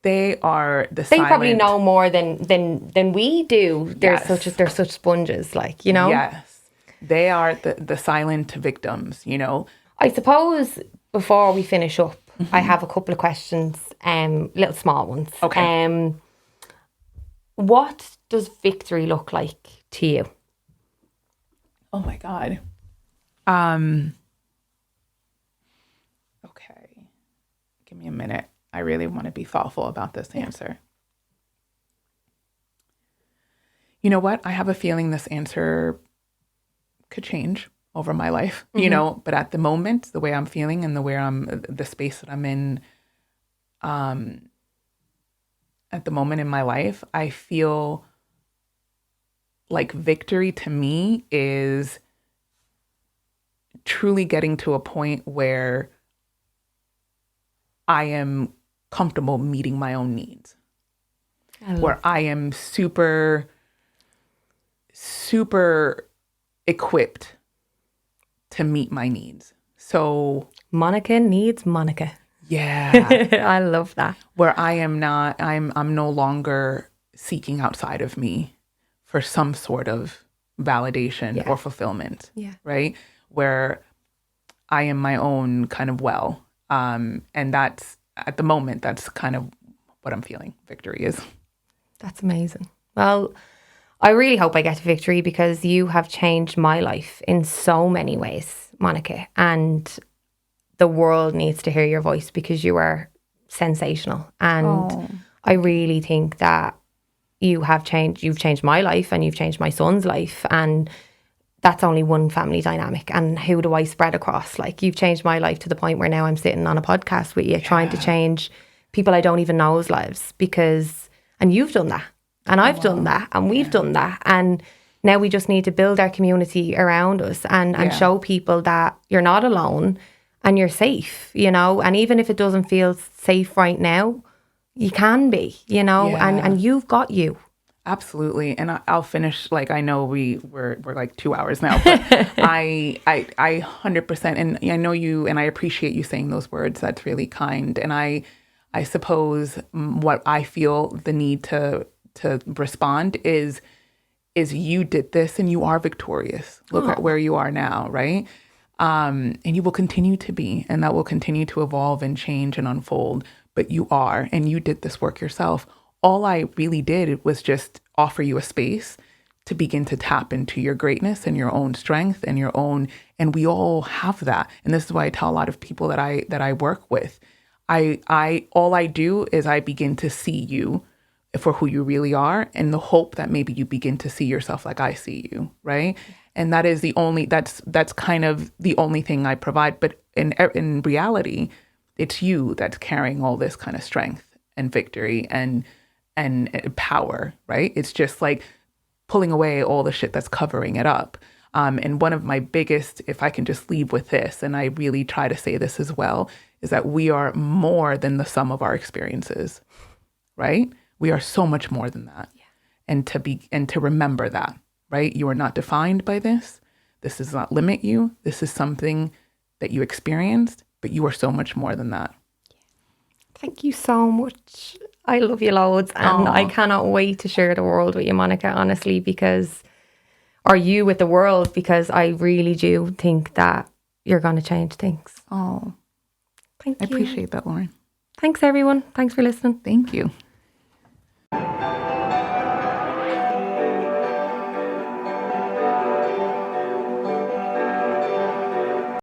B: They are the
A: They probably know more than we do. They're such sponges, like, you know?
B: Yes. They are the silent victims, you know?
A: I suppose before we finish up, I have a couple of questions, little small ones.
B: Okay.
A: What does victory look like to you?
B: Oh my God. Okay. Give me a minute. I really want to be thoughtful about this answer. you know what? I have a feeling this answer could change over my life, you know, but at the moment, the way I'm feeling and the space that I'm in, at the moment in my life, I feel like victory to me is truly getting to a point where I am comfortable meeting my own needs, where I am super, super equipped to meet my needs. So
A: Monica needs Monica.
B: yeah,
A: I love that.
B: where I'm no longer seeking outside of me for some sort of validation or fulfillment.
A: Yeah.
B: Right? Where I am my own kind of and that's at the moment, that's kind of what I'm feeling victory is.
A: That's amazing. Well, I really hope I get to victory because you have changed my life in so many ways, Monica. And the world needs to hear your voice because you are sensational. And I really think that you've changed my life and you've changed my son's life. And that's only one family dynamic. And who do I spread across? Like, you've changed my life to the point where now I'm sitting on a podcast with you trying to change people I don't even know's lives and you've done that. And I've done that, and we've done that. And now we just need to build our community around us and show people that you're not alone and you're safe, you know. And even if it doesn't feel safe right now, you can be, you know, and you've got you.
B: Absolutely. And I'll finish, like, I know we're like 2 hours now, but I 100%, and I know you, and I appreciate you saying those words. That's really kind. And I suppose what I feel the need to respond is you did this and you are victorious. Look at where you are now, right? And you will continue to be, and that will continue to evolve and change and unfold. But you are, and you did this work yourself. All I really did was just offer you a space to begin to tap into your greatness and your own strength and and we all have that. And this is why I tell a lot of people that I work with, all I do is I begin to see you for who you really are, and the hope that maybe you begin to see yourself like I see you, right? And that is that's kind of the only thing I provide. But in reality, it's you that's carrying all this kind of strength and victory and power, right? It's just like pulling away all the shit that's covering it up. And one of my biggest, if I can just leave with this, and I really try to say this as well, is that we are more than the sum of our experiences, right? We are so much more than that. Yeah. And to remember that, right? You are not defined by this. This does not limit you. This is something that you experienced, but you are so much more than that.
A: Thank you so much. I love you loads, and I cannot wait to share the world with you, Monica, honestly, or you with the world, because I really do think that you're going to change things.
B: Oh,
A: thank you.
B: I appreciate that, Lauren.
A: Thanks, everyone. Thanks for listening.
B: Thank you.